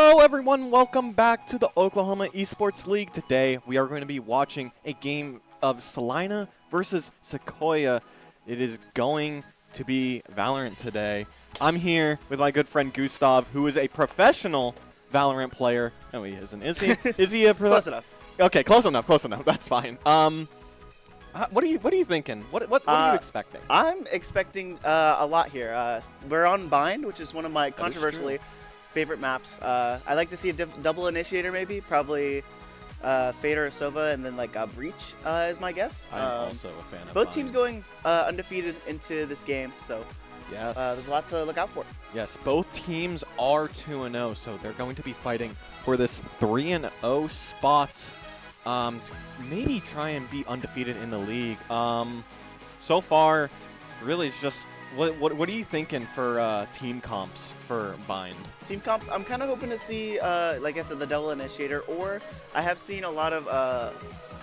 Hello everyone, welcome back to the Oklahoma Esports League. Today we are going to be watching a game of Salina versus Sequoyah. It is going to be Valorant today. I'm here with my good friend Gustav, who is a professional Valorant player. No, he isn't. Is he? Is he a Close enough. Okay, close enough. Close enough. That's fine. What are you thinking? What are you expecting? I'm expecting a lot here. We're on Bind, which is one of my controversially favorite maps. I like to see a double initiator, maybe, probably Fade or Sova, and then like a Breach is my guess. I'm also a fan of both Bind. teams going undefeated into this game, so yes, there's a lot to look out for. Yes, both teams are 2-0, so they're going to be fighting for this 3-0 spot. To maybe try and be undefeated in the league. So far, really, it's just what are you thinking for team comps for Bind? Team comps, I'm kind of hoping to see, like I said, the double initiator, or I have seen a lot of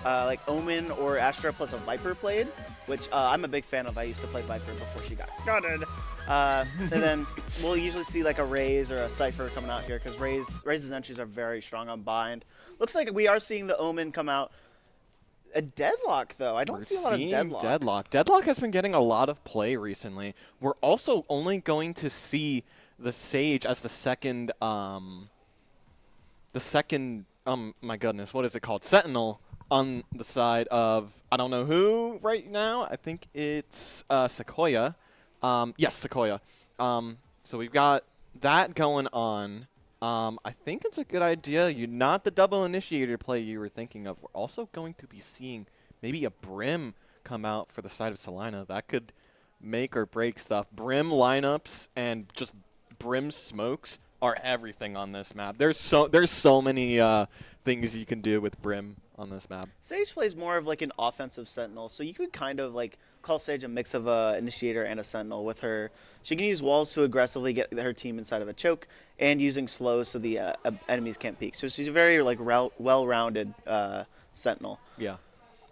like Omen or Astra plus a Viper played, which I'm a big fan of. I used to play Viper before she got gutted. And then we'll usually see like a Raze or a Cypher coming out here because Raze's entries are very strong on Bind. Looks like we are seeing the Omen come out. A Deadlock, though. I don't see a lot of Deadlock. Deadlock has been getting a lot of play recently. We're also only going to see the Sage as the second, my goodness, what is it called? Sentinel on the side of, I don't know who right now. I think it's Sequoyah. Yes, Sequoyah. So we've got that going on. I think it's a good idea. Not the double initiator play you were thinking of. We're also going to be seeing maybe a Brim come out for the side of Salina. That could make or break stuff. Brim lineups and just Brim smokes are everything on this map. There's so many things you can do with Brim on this map. Sage plays more of like an offensive Sentinel, so you could kind of like call Sage a mix of a initiator and a Sentinel with her. She can use walls to aggressively get her team inside of a choke, and using slows so the enemies can't peek. So she's a very like well-rounded Sentinel. Yeah.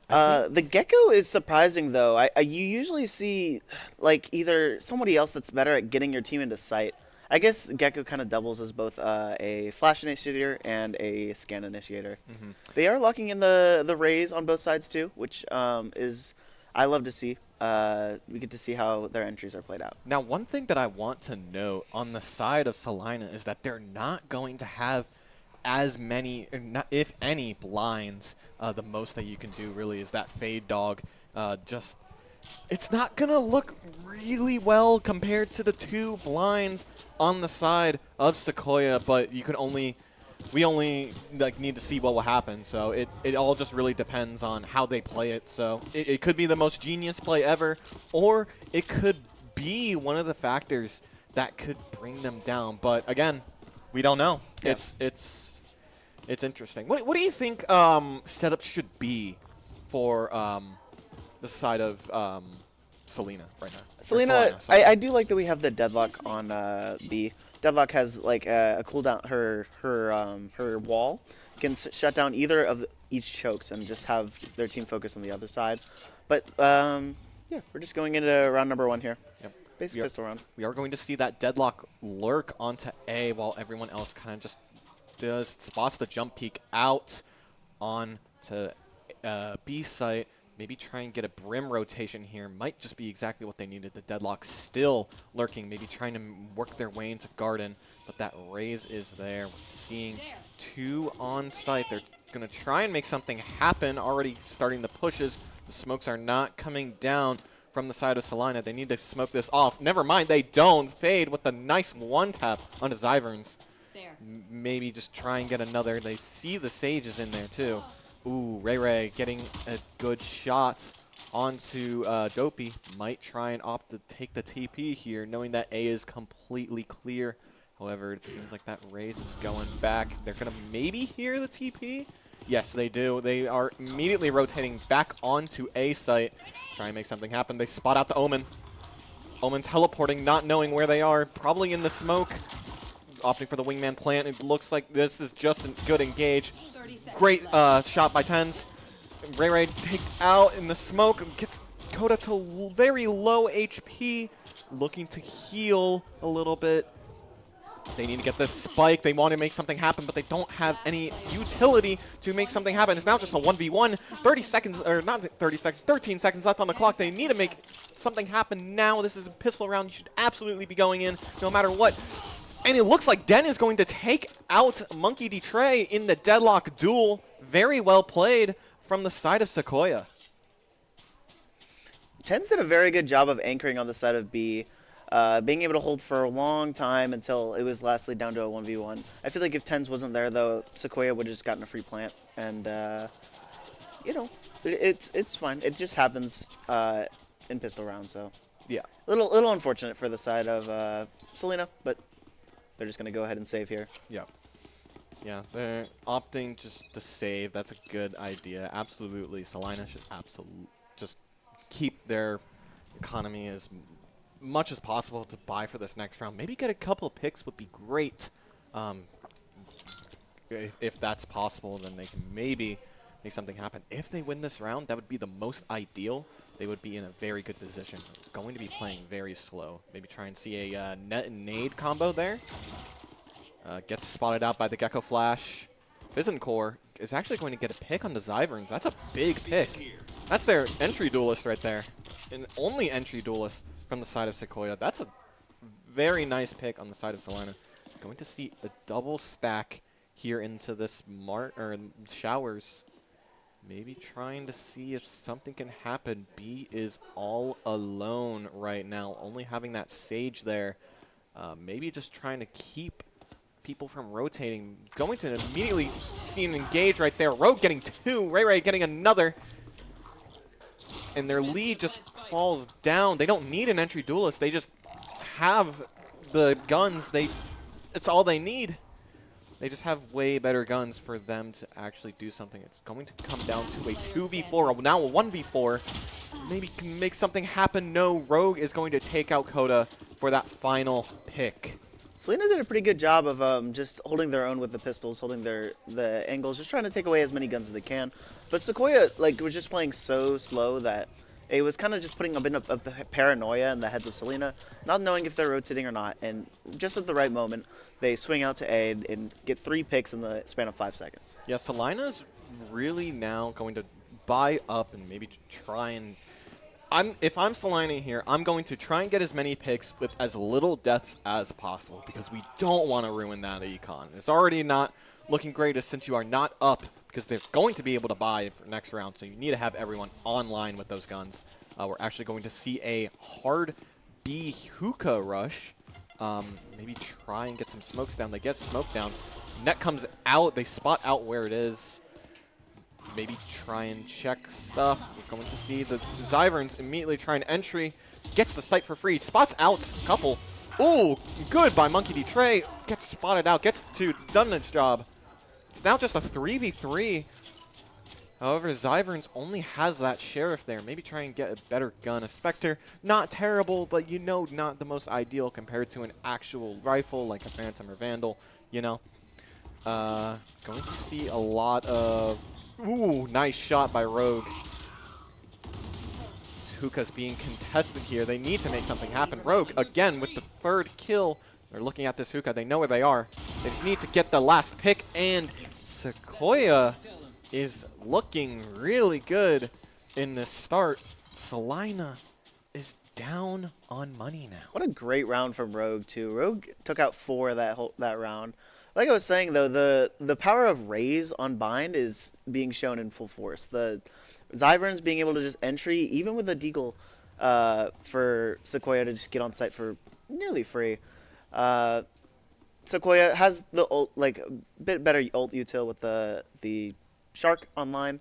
The Gecko is surprising though. You usually see like either somebody else that's better at getting your team into sight. I guess Gecko kind of doubles as both a flash initiator and a scan initiator. Mm-hmm. They are locking in the Raze on both sides too, which is I love to see. We get to see how their entries are played out. Now, one thing that I want to note on the side of Salina is that they're not going to have as many, if any, blinds. The most that you can do really is that Fade Dog. It's not going to look really well compared to the two blinds on the side of Sequoyah, but we only like need to see what will happen. So it all just really depends on how they play it. So it could be the most genius play ever, or it could be one of the factors that could bring them down. But again, we don't know. Yeah. It's interesting. What do you think setup should be for the side of Salina right now? Salina, I do like that we have the Deadlock on B. Deadlock has like a cooldown. Her wall can shut down either of each chokes and just have their team focus on the other side. But yeah, we're just going into round number 1 here. Yep. Basic pistol round. We are going to see that Deadlock lurk onto A while everyone else kind of just spots the jump peek out on to B site. Maybe try and get a Brim rotation here. Might just be exactly what they needed. The Deadlock still lurking, maybe trying to work their way into Garden, but that Raze is there. We're seeing 2 on site. They're going to try and make something happen, already starting the pushes. The smokes are not coming down from the side of Salina. They need to smoke this off. Never mind, they don't. Fade with a nice one-tap onto Zyverns. Maybe just try and get another. They see the Sage is in there, too. Ooh, Ray getting a good shot onto Dopey. Might try and opt to take the TP here, knowing that A is completely clear. However, it seems like that Raze is going back. They're going to maybe hear the TP. Yes, they do. They are immediately rotating back onto A site. Try and make something happen. They spot out the Omen. Omen teleporting, not knowing where they are. Probably in the smoke. Opting for the wingman plant. It looks like this is just a good engage. Great shot by Tens. Ray takes out in the smoke. Gets Coda to very low HP. Looking to heal a little bit. They need to get this spike. They want to make something happen, but they don't have any utility to make something happen. It's now just a 1v1. 30 seconds, or not 30 seconds, 13 seconds left on the clock. They need to make something happen now. This is a pistol round. You should absolutely be going in no matter what. And it looks like Den is going to take out Monkey D. Trey in the deadlock duel. Very well played from the side of Sequoyah. Tens did a very good job of anchoring on the side of B. Being able to hold for a long time until it was lastly down to a 1v1. I feel like if Tens wasn't there, though, Sequoyah would have just gotten a free plant. And, you know, it's fine. It just happens in pistol rounds, so. Yeah. Little unfortunate for the side of Salina, but they're just going to go ahead and save here. Yeah. Yeah, they're opting just to save. That's a good idea. Absolutely. Salina should just keep their economy as much as possible to buy for this next round. Maybe get a couple of picks would be great. If that's possible, then they can maybe make something happen. If they win this round, that would be the most ideal. They would be in a very good position. Going to be playing very slow. Maybe try and see a net and nade combo there. Gets spotted out by the Gecko Flash. Core is actually going to get a pick on the Zyverns. That's a big pick. That's their entry duelist right there. And only entry duelist from the side of Sequoyah. That's a very nice pick on the side of Salina. Going to see a double stack here into this showers. Maybe trying to see if something can happen. B is all alone right now, only having that Sage there. Maybe just trying to keep people from rotating. Going to immediately see an engage right there. Rogue getting two, Ray getting another. And their lead just falls down. They don't need an entry duelist. They just have the guns. It's all they need. They just have way better guns for them to actually do something. It's going to come down to a 2v4, now a 1v4. Maybe can make something happen. No, Rogue is going to take out Coda for that final pick. Salina did a pretty good job of just holding their own with the pistols, holding the angles, just trying to take away as many guns as they can. But Sequoyah was just playing so slow that it was kind of just putting a bit of paranoia in the heads of Salina, not knowing if they're rotating or not. And just at the right moment, they swing out to A and get 3 picks in the span of 5 seconds. Yeah, Salina's really now going to buy up and maybe try and... If I'm Salina here, I'm going to try and get as many picks with as little deaths as possible because we don't want to ruin that econ. It's already not looking great since you are not up because they're going to be able to buy for next round, so you need to have everyone online with those guns. We're actually going to see a hard B hookah rush. Maybe try and get some smokes down. They get smoke down. Net comes out. They spot out where it is. Maybe try and check stuff. We're going to see the Zyverns immediately try an entry. Gets the site for free. Spots out a couple. Ooh, good by Monkey D. Trey. Gets spotted out. Gets to done its job. It's now just a 3v3. However, Zyverns only has that Sheriff there. Maybe try and get a better gun. A Spectre, not terrible, but you know, not the most ideal compared to an actual rifle like a Phantom or Vandal, you know. Going to see a lot of... Ooh, nice shot by Rogue. Hookah's being contested here. They need to make something happen. Rogue, again, with the 3rd kill. They're looking at this Hookah. They know where they are. They just need to get the last pick, and Sequoyah is looking really good in this start. Salina is down on money now. What a great round from Rogue, too. Rogue took out 4 that round. Like I was saying, though, the power of Raze on Bind is being shown in full force. The Zyverns being able to just entry, even with a deagle, for Sequoyah to just get on site for nearly free. Sequoyah has the ult, a bit better ult util with the Shark online.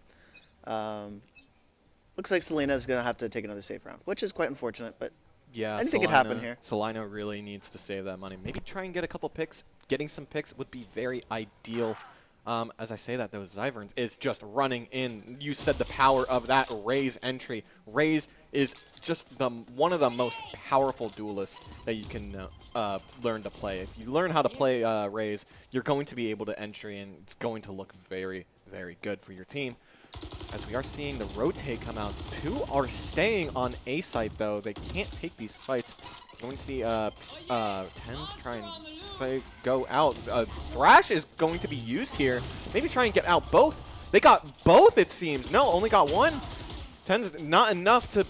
Looks like Salina is going to have to take another safe round, which is quite unfortunate, but yeah, anything could happen here. Salina really needs to save that money. Maybe try and get a couple picks. Getting some picks would be very ideal. As I say that, though, Zyverns is just running in. You said the power of that Raze entry. Raze is just one of the most powerful duelists that you can learn to play. If you learn how to play Raze, you're going to be able to entry, and it's going to look very, very good for your team. As we are seeing the rotate come out. 2 are staying on A site, though. They can't take these fights. Going to see Tens try and go out. Thrash is going to be used here. Maybe try and get out both. They got both, it seems. No, only got one. Tens not enough to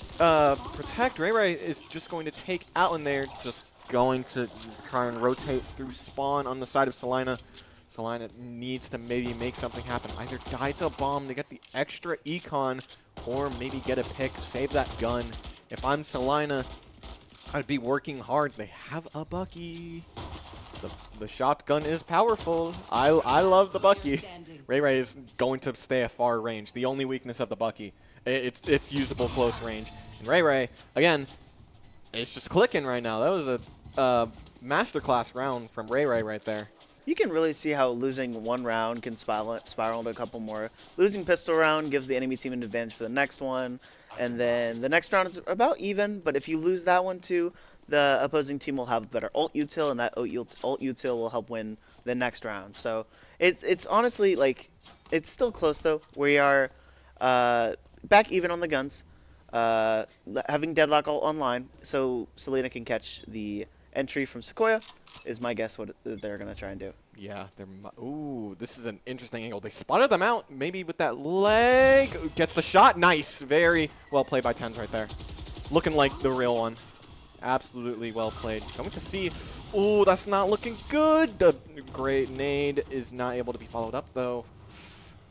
protect. Ray is just going to take out in there. Just going to try and rotate through spawn on the side of Salina. Salina needs to maybe make something happen. Either die to a bomb to get the extra econ, or maybe get a pick, save that gun. If I'm Salina, I'd be working hard. They have a Bucky. The shotgun is powerful. I love the Bucky. Ray is going to stay at far range. The only weakness of the Bucky, it's usable close range. And Ray, again, it's just clicking right now. That was a masterclass round from Ray right there. You can really see how losing one round can spiral into a couple more. Losing pistol round gives the enemy team an advantage for the next one. And then the next round is about even, but if you lose that one too, the opposing team will have better ult util, and that ult util will help win the next round. So it's honestly, like, it's still close though. We are back even on the guns, having Deadlock all online, so Salina can catch the entry from Sequoyah, is my guess what they're going to try and do. Yeah, ooh, this is an interesting angle. They spotted them out, maybe with that leg. Gets the shot. Nice. Very well played by Tens right there. Looking like the real one. Absolutely well played. Going to see. Ooh, that's not looking good. The great nade is not able to be followed up, though.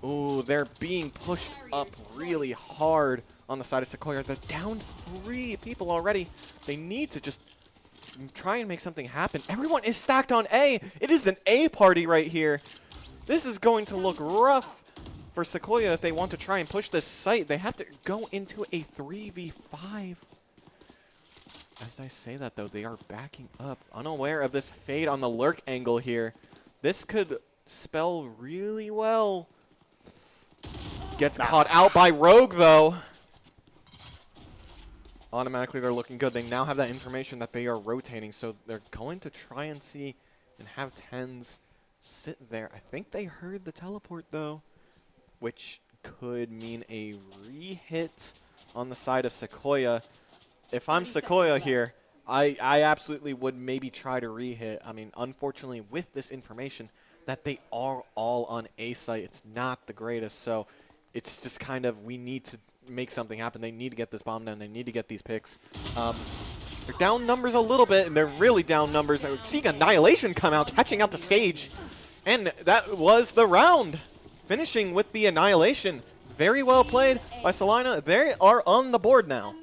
Ooh, they're being pushed up really hard on the side of Sequoyah. They're down 3 people already. They need to just try and make something happen. Everyone is stacked on A. It is an A party right here. This is going to look rough for Sequoyah if they want to try and push this site. They have to go into a 3v5. As I say that, though, they are backing up, unaware of this fade on the lurk angle here. This could spell really well. Gets caught out by Rogue, though. Automatically, they're looking good. They now have that information that they are rotating, so they're going to try and see and have Tens sit there. I think they heard the teleport, though, which could mean a re-hit on the side of Sequoyah. If I'm Sequoyah here, I absolutely would maybe try to re-hit. I mean, unfortunately, with this information that they are all on A site, it's not the greatest, so it's just kind of, we need to make something happen. They need to get this bomb down. They need to get these picks. They're down numbers a little bit, and they're really down numbers. Seeing Annihilation come out, catching out the Sage. And that was the round. Finishing with the Annihilation. Very well played by Salina. They are on the board now.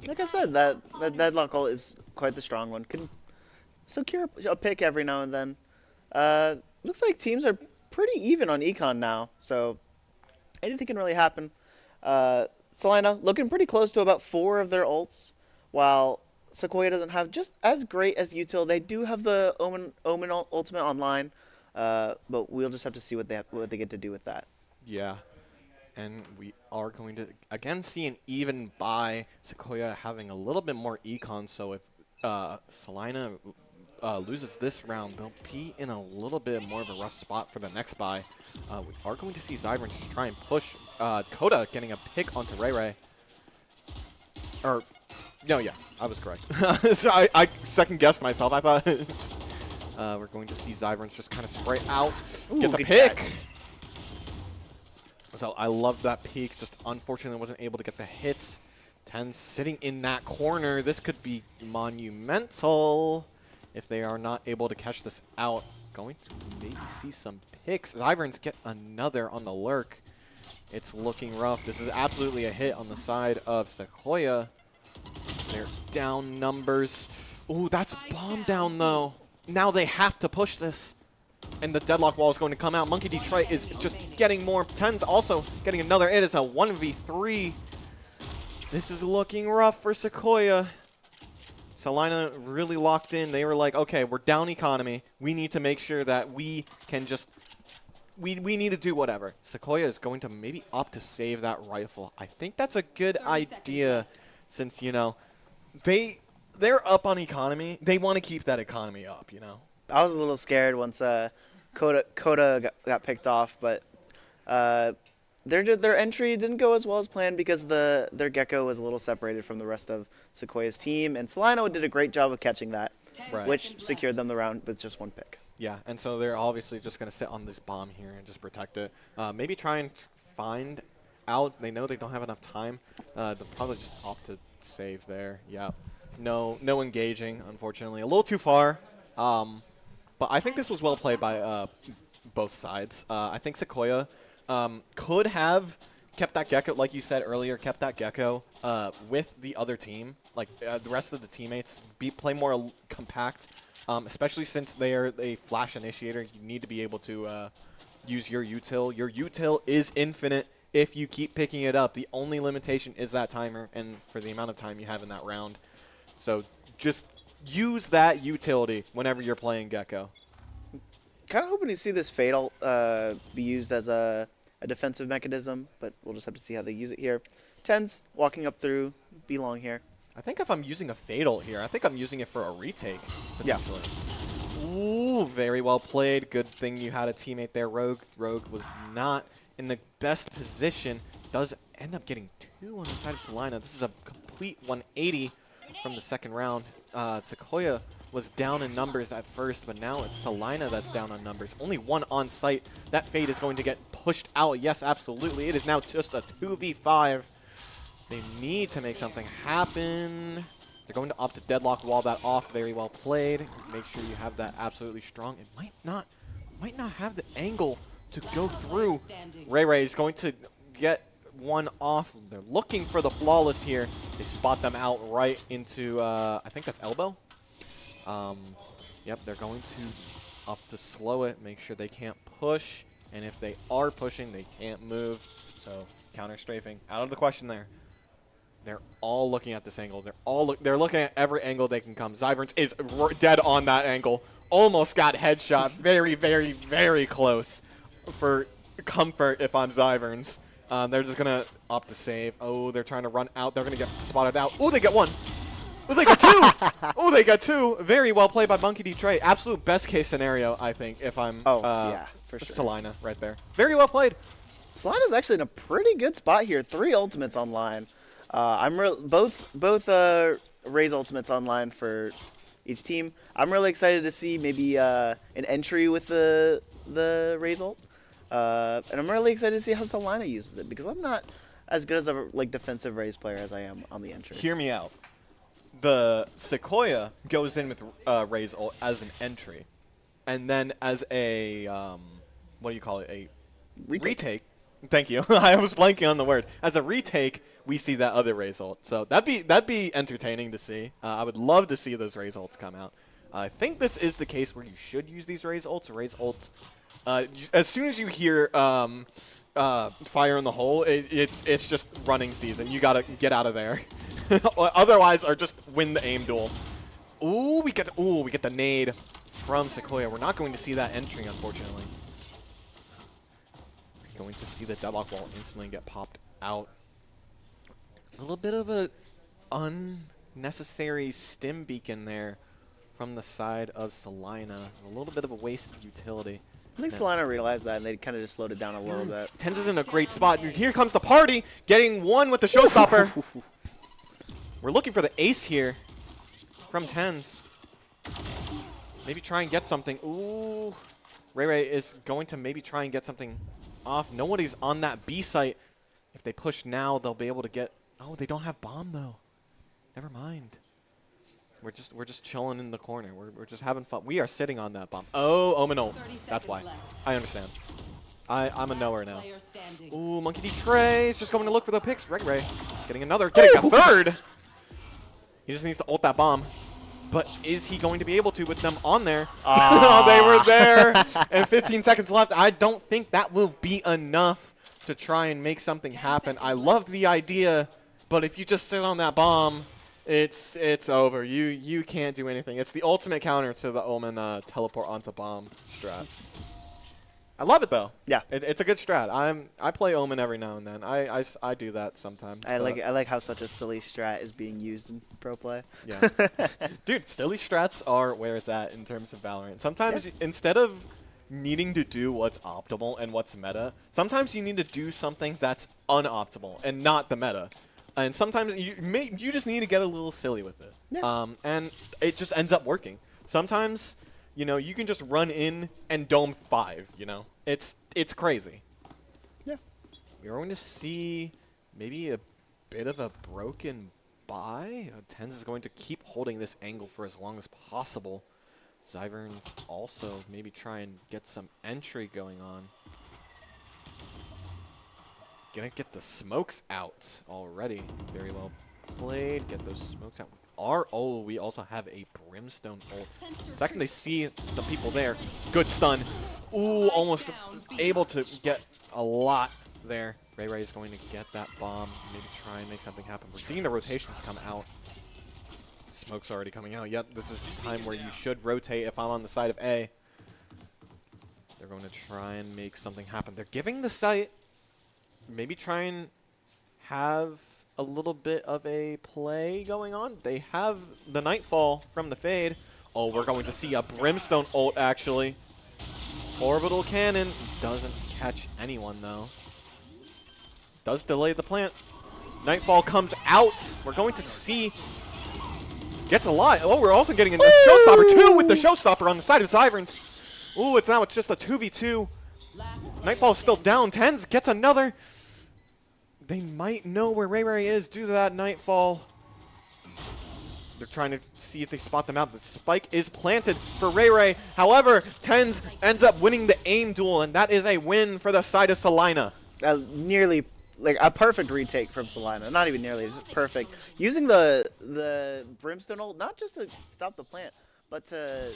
Like I said, that Deadlock ult is quite the strong one. Can secure a pick every now and then. Looks like teams are pretty even on econ now, so anything can really happen. Salina looking pretty close to about 4 of their ults, while Sequoyah doesn't have just as great as util. They do have the Omen ultimate online, but we'll just have to see what they get to do with that. Yeah, and we are going to again see an even by Sequoyah having a little bit more econ. So if Salina loses this round, they'll be in a little bit more of a rough spot for the next buy. We are going to see Zybrans just try and push Coda getting a pick onto Ray. Or, no, yeah, I was correct. So I second-guessed myself. I thought we're going to see Zybrans just kind of spray out. Ooh, gets a pick. So I love that peek. Just unfortunately wasn't able to get the hits. Tens sitting in that corner. This could be monumental if they are not able to catch this out. Going to maybe see some picks. Zybrans get another on the lurk. It's looking rough. This is absolutely a hit on the side of Sequoyah. They're down numbers. Ooh, that's bomb down, though. Now they have to push this. And the deadlock wall is going to come out. Monkey Detroit is just getting more. Tens also getting another. It is a 1v3. This is looking rough for Sequoyah. Salina really locked in. They were like, okay, we're down economy. We need to make sure that we can just, we need to do whatever. Sequoyah is going to maybe opt to save that rifle. I think that's a good idea since, you know, they're up on economy. They want to keep that economy up, you know. I was a little scared once Coda got picked off, but their entry didn't go as well as planned because their Gecko was a little separated from the rest of Sequoiah's team, and Salina did a great job of catching that, Right. which secured them the round with just one pick. Yeah, and so they're obviously just going to sit on this bomb here and just protect it. Maybe try and find out. They know they don't have enough time. They'll probably just opt to save there. Yeah. No engaging, unfortunately. A little too far. But I think this was well played by both sides. I think Sequoyah could have kept that Gecko, like you said earlier, kept that Gecko with the other team. Like the rest of the teammates, play more compact. Especially since they are a flash initiator, you need to be able to use your util. Your util is infinite if you keep picking it up. The only limitation is that timer and for the amount of time you have in that round. So just use that utility whenever you're playing Gecko. Kind of hoping to see this Fatal be used as a defensive mechanism, but we'll just have to see how they use it here. Tens walking up through, belong here. I think if I'm using a Fatal here, I think I'm using it for a retake, potentially. Yeah. Ooh, very well played. Good thing you had a teammate there, Rogue. Rogue was not in the best position. Does end up getting 2 on the side of Salina. This is a complete 180 from the second round. Sequoyah was down in numbers at first, but now it's Salina that's down on numbers. Only 1 on site. That Fade is going to get pushed out. Yes, absolutely. It is now just a 2v5. They need to make something happen. They're going to opt to deadlock, wall that off. Very well played. Make sure you have that absolutely strong. It might not have the angle to go through. Ray is going to get 1 off. They're looking for the flawless here. They spot them out right into, I think that's elbow. Yep, they're going to opt to slow it, make sure they can't push. And if they are pushing, they can't move. So counter strafing out of the question there. They're all looking at this angle. They're looking at every angle they can come. Zyverns is dead on that angle. Almost got headshot. Very, very, very close for comfort if I'm Zyverns. They're just going to opt to save. Oh, they're trying to run out. They're going to get spotted out. Oh, they get 1. Oh, they got 2. Oh, they got 2. Very well played by Monkey D. Trey. Absolute best case scenario, I think, if I'm yeah, for sure. Salina right there. Very well played. Salina's actually in a pretty good spot here. 3 ultimates online. Both Ray's ultimates online for each team. I'm really excited to see maybe an entry with the Ray's ult. And I'm really excited to see how Salina uses it because I'm not as good as a defensive Ray's player as I am on the entry. Hear me out. The Sequoyah goes in with Ray's ult as an entry, and then as a what do you call it? A retake. Thank you. I was blanking on the word. As a retake, we see that other Ray's ult. So that'd be entertaining to see. I would love to see those Ray's ults come out. I think this is the case where you should use these Ray's ults. Ray's ults. As soon as you hear fire in the hole, it's just running season. You gotta get out of there. Otherwise, or just win the aim duel. Ooh, we get the nade from Sequoyah. We're not going to see that entry, unfortunately. We're going to see the deadlock wall instantly get popped out. A little bit of a unnecessary stim beacon there from the side of Salina. A little bit of a wasted utility. I think Salina realized that, and they kind of just slowed it down a little bit. Tens is in a great spot. Here comes the party, getting 1 with the showstopper. We're looking for the ace here from Tens. Maybe try and get something. Ooh. Ray is going to maybe try and get something off. Nobody's on that B site. If they push now, they'll be able to get... Oh, they don't have bomb, though. Never mind. We're just chilling in the corner. We're just having fun. We are sitting on that bomb. Oh, Omen. That's why. I understand. I'm a knower now. Ooh, Monkey D. Trey is just going to look for the picks. Ray getting another. Getting a third. He just needs to ult that bomb. But is he going to be able to with them on there? Oh, they were there. And 15 seconds left. I don't think that will be enough to try and make something happen. I loved the idea, but if you just sit on that bomb, it's over. You can't do anything. It's the ultimate counter to the Omen teleport onto bomb strat. I love it though. Yeah, it's a good strat. I play Omen every now and then. I do that sometimes. I like how such a silly strat is being used in pro play. Yeah, dude, silly strats are where it's at in terms of Valorant. Sometimes instead of needing to do what's optimal and what's meta. Sometimes you need to do something that's unoptimal and not the meta. And sometimes you just need to get a little silly with it. Yeah. And it just ends up working. Sometimes, you know, you can just run in and dome 5, you know. It's crazy. Yeah. We're going to see maybe a bit of a broken buy. Tens is going to keep holding this angle for as long as possible. Zyvern's also maybe try and get some entry going on. Gonna get the smokes out already. Very well played. Get those smokes out. Oh, we also have a brimstone ult. Second they see some people there. Good stun. Ooh, almost able to get a lot there. Ray is going to get that bomb. Maybe try and make something happen. We're seeing the rotations come out. Smoke's already coming out. Yep, this is the time where you should rotate if I'm on the side of A. They're going to try and make something happen. They're giving the site. Maybe try and have a little bit of a play going on. They have the Nightfall from the Fade. Oh, we're going to see a Brimstone ult, actually. Orbital Cannon doesn't catch anyone, though. Does delay the plant. Nightfall comes out. We're going to see... Gets a lot. Oh, we're also getting a Showstopper, too, with the Showstopper on the side of Zyverns. Ooh, it's just a 2v2. Nightfall's still down. Tens gets another. They might know where Ray is due to that Nightfall. They're trying to see if they spot them out. The spike is planted for Ray. However, Tens ends up winning the aim duel, and that is a win for the side of Salina. Nearly like a perfect retake from Salina. Not even nearly, just perfect. Using the Brimstone ult, not just to stop the plant, but to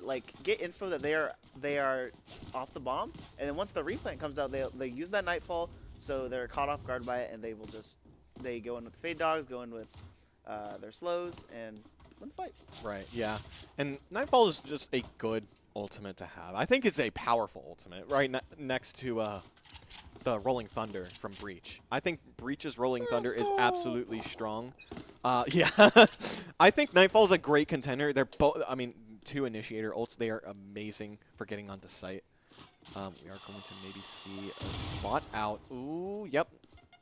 like get info that they are off the bomb, and then once the replant comes out, they use that Nightfall, so they're caught off guard by it, and they go in with the Fade Dogs, go in with their slows, and win the fight. Right, yeah. And Nightfall is just a good ultimate to have. I think it's a powerful ultimate, right next to the Rolling Thunder from Breach. I think Breach's Rolling Thunder is absolutely strong. Yeah, I think Nightfall is a great contender. They're both, I mean, 2 initiator ults, they are amazing for getting onto site. We are going to maybe see a spot out. Ooh, yep.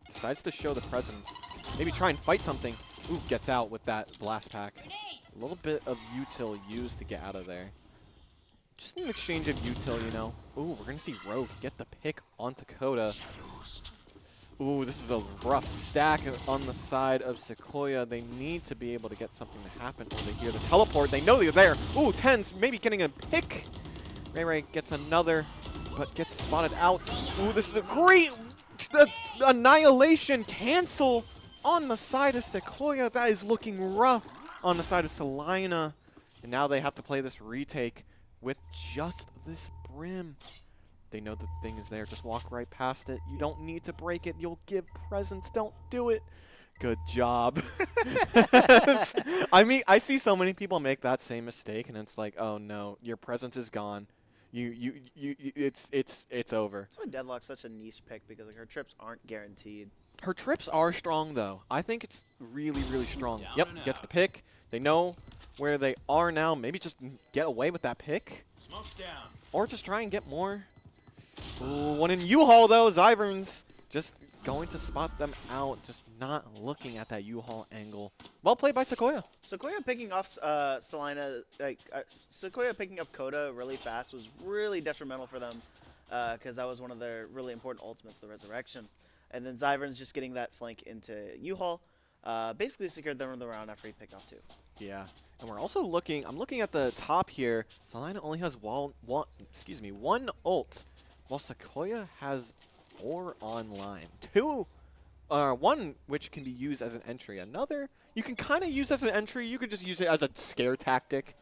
Decides to show the presence. Maybe try and fight something. Ooh, gets out with that blast pack. A little bit of util used to get out of there. Just an exchange of util, you know. Ooh, we're going to see Rogue get the pick onto Coda. Ooh, this is a rough stack on the side of Sequoyah. They need to be able to get something to happen. Oh, they hear the teleport. They know they're there. Ooh, Tens maybe getting a pick. Ray gets another, but gets spotted out. Ooh, this is a great annihilation cancel on the side of Sequoyah. That is looking rough on the side of Salina. And now they have to play this retake with just this Brim. They know the thing is there. Just walk right past it. You don't need to break it. You'll give presents. Don't do it. Good job. I mean, I see so many people make that same mistake, and it's like, oh no, your presence is gone. It's over. That's why Deadlock's such a niche pick, because like her trips aren't guaranteed. Her trips are strong though. I think it's really, really strong. Yep, gets the pick. They know where they are now. Maybe just get away with that pick. Smoke's down. Or just try and get more. Ooh, one in U-Haul though. Zyverns just going to spot them out. Just not looking at that U-Haul angle. Well played by Sequoyah. Sequoyah picking off Salina, Sequoyah picking up Coda really fast was really detrimental for them, because that was one of their really important ultimates, the Resurrection. And then Zyvern's just getting that flank into U-Haul, basically secured them in the round after he picked off 2. Yeah, and we're also looking. I'm looking at the top here. Salina only has one ult, while Sequoyah has 4 online. 2, one which can be used as an entry. Another you can kind of use as an entry. You could just use it as a scare tactic.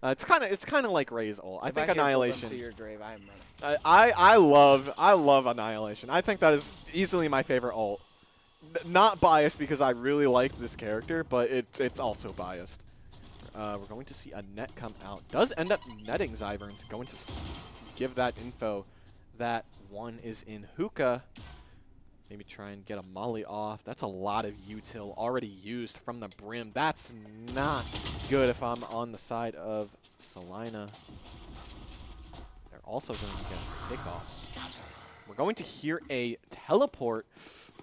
It's kind of like Ray's ult. I think Annihilation. To your grave, I am running. I love Annihilation. I think that is easily my favorite ult. Not biased because I really like this character, but it's also biased. We're going to see a net come out. Does end up netting Zyverns. Going to give that info that one is in hookah. Maybe try and get a molly off. That's a lot of util already used from the Brim. That's not good if I'm on the side of Salina, they're also going to get a pickoff. We're going to hear a teleport.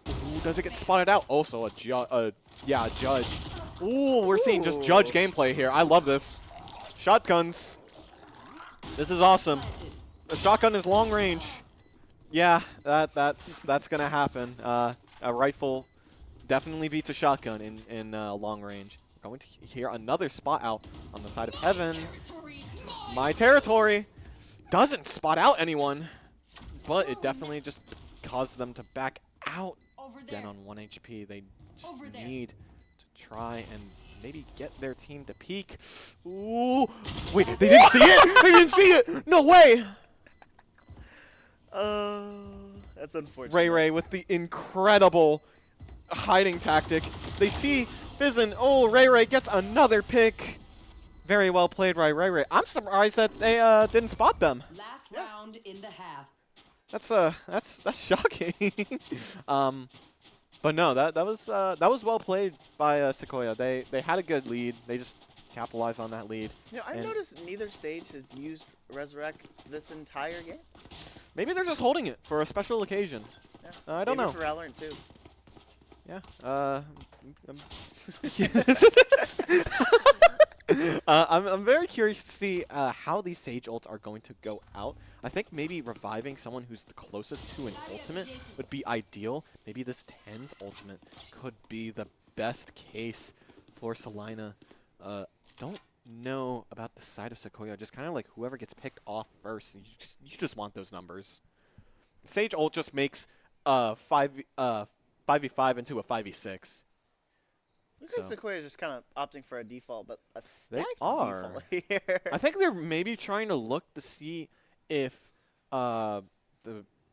Ooh, does it get spotted out? Also a judge. Ooh, we're seeing just judge gameplay here. I love this. Shotguns. This is awesome. The shotgun is long range. Yeah, that's gonna happen. A rifle definitely beats a shotgun in long range. We're going to hear another spot out on the side of heaven. My territory doesn't spot out anyone, but it definitely just caused them to back out. Then on 1 HP, they just need to try and maybe get their team to peak. Ooh, wait, they didn't see it? They didn't see it! No way! That's unfortunate. Ray with the incredible hiding tactic. They see Fizzin. Oh, Ray gets another pick. Very well played by Ray. I'm surprised that they didn't spot them. Last round in the half. That's shocking. But no, that was well played by Sequoyah. They had a good lead. They just capitalized on that lead. You know, I've noticed neither Sage has used Resurrect this entire game. Maybe they're just holding it for a special occasion. Yeah. I don't know. For Valorant too. Yeah. I'm very curious to see how these Sage ults are going to go out. I think maybe reviving someone who's the closest to an ultimate would be ideal. Maybe this 10's ultimate could be the best case for Salina. Don't know about the side of Sequoyah. Just kind of like whoever gets picked off first. You just want those numbers. Sage ult just makes 5v5 into a 5v6. Looks like Sequoyah is just kind of opting for a default, but a stacked They are. default here. I think they're maybe trying to look to see if the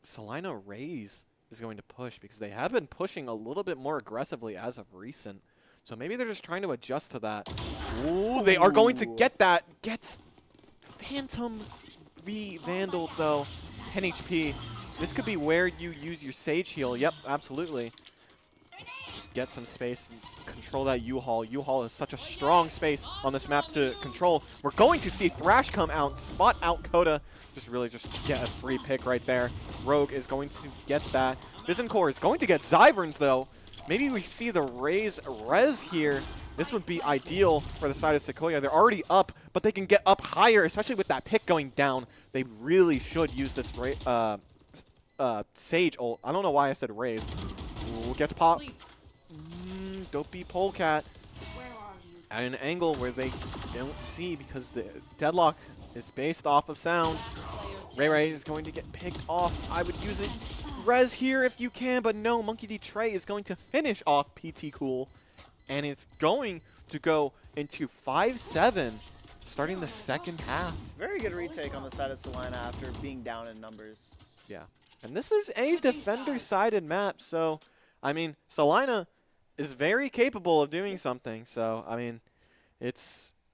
Salina Rays is going to push, because they have been pushing a little bit more aggressively as of recent. So maybe they're just trying to adjust to that. Ooh, they are going to get that. Gets Phantom v Vandal, though. 10 HP. This could be where you use your Sage heal. Yep, absolutely. Just get some space and control that U-Haul. U-Haul is such a strong space on this map to control. We're going to see Thrash come out, spot out Coda. Just get a free pick right there. Rogue is going to get that. Vizencore is going to get Zyverns, though. Maybe we see the Rays res here. This would be ideal for the side of Sequoyah. They're already up, but they can get up higher, especially with that pick going down. They really should use this Sage ult. I don't know why I said Rays. Ooh, gets popped. Dopey Polecat at an angle where they don't see because the deadlock is based off of sound. Ray is going to get picked off. I would use it. Res here if you can, but no. Monkey D. Trey is going to finish off PT Cool, and it's going to go into 5-7 starting the second half. Very good retake on the side of Salina after being down in numbers. Yeah, and this is a defender-sided map, so, I mean, Salina is very capable of doing something, so, I mean, it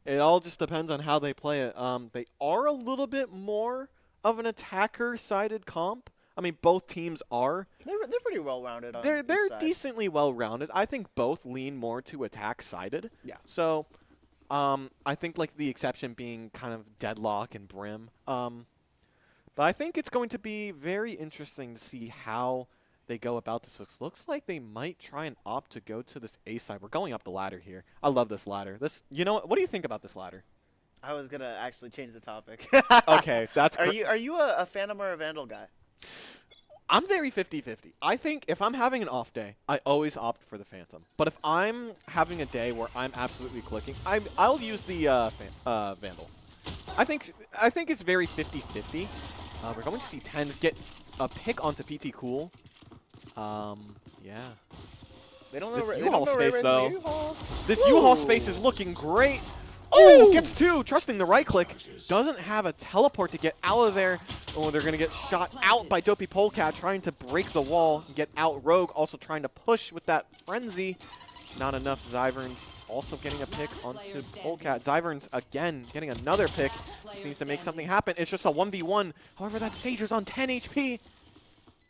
all just depends on how they play it. They are a little bit more of an attacker-sided comp. I mean, both teams are. They're pretty well-rounded on They're each side. decently well-rounded. I think both lean more to attack-sided. Yeah. So, I think like the exception being kind of Deadlock and Brim. But I think it's going to be very interesting to see how they go about this. It looks like they might try and opt to go to this A side. We're going up the ladder here. I love this ladder. You know what do you think about this ladder? I was gonna actually change the topic. Okay, that's. Are you a Phantom or a Vandal guy? I'm very 50-50. I think if I'm having an off day, I always opt for the Phantom. But if I'm having a day where I'm absolutely clicking, I'll use the Vandal. I think it's very 50-50. We're going to see 10s get a pick onto PT Cool. Yeah. They don't know This they U-Haul don't know space, Ray though. Res This U-Haul space is looking great. Oh, gets two, trusting the right click. Doesn't have a teleport to get out of there. Oh, they're going to get shot out by Dopey Polecat, trying to break the wall and get out. Rogue also trying to push with that frenzy. Not enough. Zyverns also getting a pick onto Polecat. Zyverns, again, getting another pick. Just needs to make something happen. It's just a 1v1. However, that Sager's on 10 HP.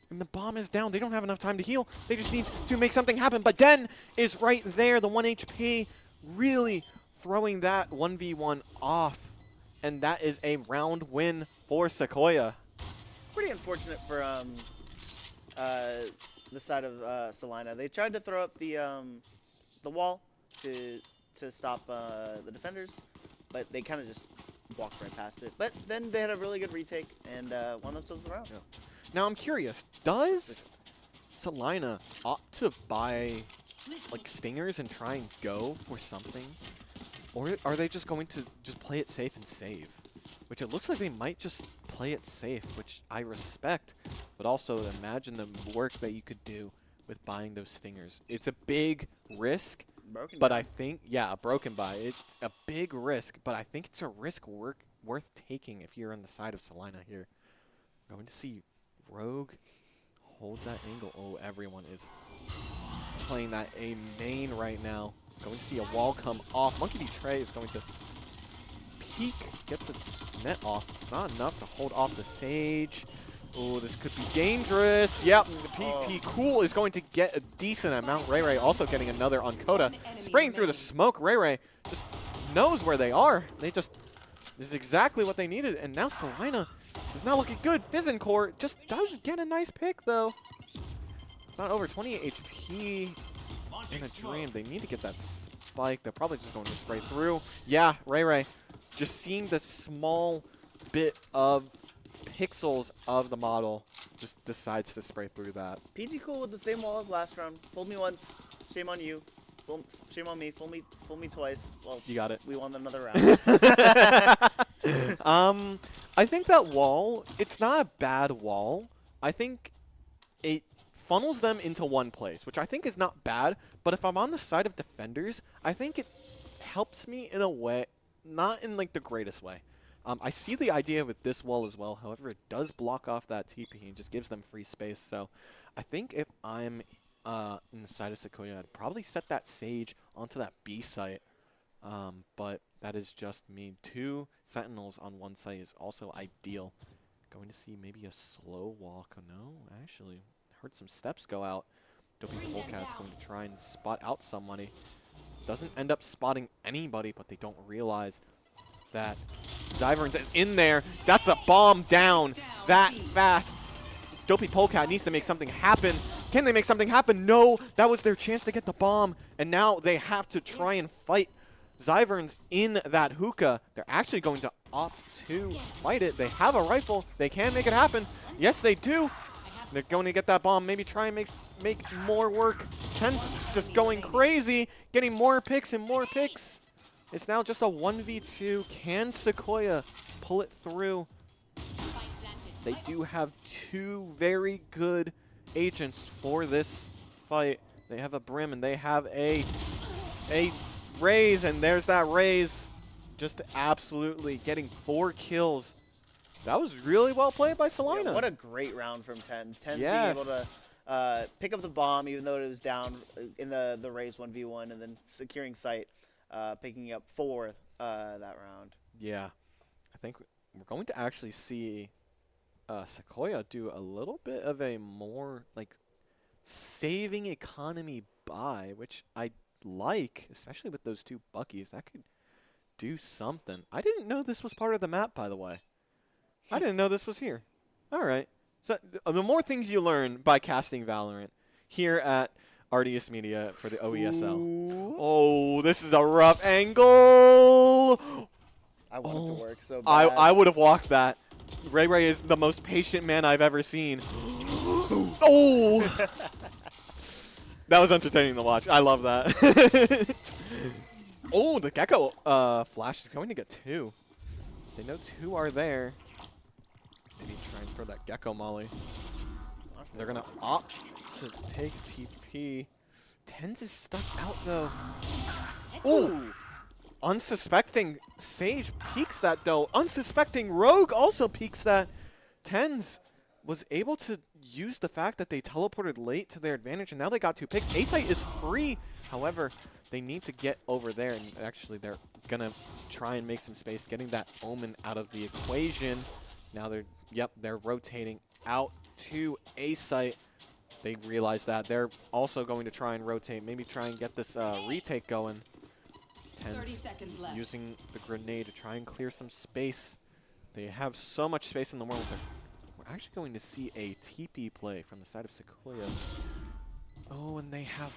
And the bomb is down. They don't have enough time to heal. They just need to make something happen. But Den is right there. The 1 HP really throwing that 1v1 off. and that is a round win for Sequoyah. Pretty unfortunate for the side of Salina. They tried to throw up the wall to stop the defenders, but they kind of just walked right past it. But then they had a really good retake and won themselves the round. Yeah. Now I'm curious, does Salina opt to buy like stingers and try and go for something? Or are they just going to just play it safe and save? Which it looks like they might just play it safe, which I respect. But also imagine the work that you could do with buying those stingers. It's a big risk, but I think, yeah, a broken buy. It's a big risk, but I think it's a risk worth taking if you're on the side of Salina here. Going to see Rogue hold that angle. Oh, everyone is playing that A main right now. Going to see a wall come off. Monkey D. Trey is going to peek, get the net off. Not enough to hold off the Sage. Oh, this could be dangerous. Yep, PT Cool is going to get a decent amount. Ray Ray also getting another on Coda. Spraying through the smoke. Ray Ray just knows where they are. They just, this is exactly what they needed. And now Salina is not looking good. Fizzancore just does get a nice pick, though. It's not over 28 HP in a dream. They need to get that spike. They're probably just going to spray through. Yeah, Ray Ray just seeing the small bit of pixels of the model just decides to spray through that. PG Cool with the same wall as last round. Fooled me once. Shame on you. Shame on me. Fool me twice. Well, You got it. we won another round. I think that wall, it's not a bad wall. I think it funnels them into one place, which I think is not bad. But if I'm on the side of defenders, I think it helps me in a way, not in like the greatest way. I see the idea with this wall as well. However, it does block off that TP and just gives them free space. So I think if I'm in the side of Sequoyah, I'd probably set that Sage onto that B site. But that is just me. 2 Sentinels on one site is also ideal. Going to see maybe a slow walk. Oh, no, actually, heard some steps go out. Dopey Polecat's going to try and spot out somebody. Doesn't end up spotting anybody, but they don't realize that Zyverns is in there. That's a bomb down that fast. Dopey Polecat needs to make something happen. Can they make something happen? No, that was their chance to get the bomb, and now they have to try and fight Zyverns in that hookah. They're actually going to opt to fight it. They have a rifle. They can make it happen. Yes, they do. They're going to get that bomb. Maybe try and make more work. Ken's just going crazy, getting more picks and more picks. It's now just a 1v2. Can Sequoyah pull it through? They do have 2 very good agents for this fight. They have a Brim and they have a Raze, and there's that Raze. Just absolutely getting 4 kills. That was really well played by Salina. Yeah, what a great round from Tens. Tens Yes. being able to pick up the bomb even though it was down in the Raze 1v1 and then securing site, picking up 4 that round. Yeah. I think we're going to actually see Sequoyah do a little bit of a more like saving economy buy, which I like, especially with those 2 Buckies. That could do something. I didn't know this was part of the map, by the way. I didn't know this was here. All right. So the more things you learn by casting Valorant here at Artius Media for the OESL. Ooh. Oh, this is a rough angle. I want it to work so bad. I would have walked that. Ray Ray is the most patient man I've ever seen. Oh! That was entertaining to watch. I love that. Oh, the Gecko flash is going to get 2. They know 2 are there. Maybe try and throw that Gecko molly. They're going to opt to take TP. Tens is stuck out, though. Oh! Unsuspecting Sage peeks that, though. Unsuspecting Rogue also peeks that. Tens was able to use the fact that they teleported late to their advantage, and now they got 2 picks. A-Site is free. However, they need to get over there, and actually they're going to try and make some space, getting that Omen out of the equation. Now they're rotating out to A-Site. They realize that. They're also going to try and rotate, maybe try and get this retake going. 30 Tens seconds left. using the grenade to try and clear some space. They have so much space in the world. We're actually going to see a TP play from the side of Sequoyah. Oh, and they have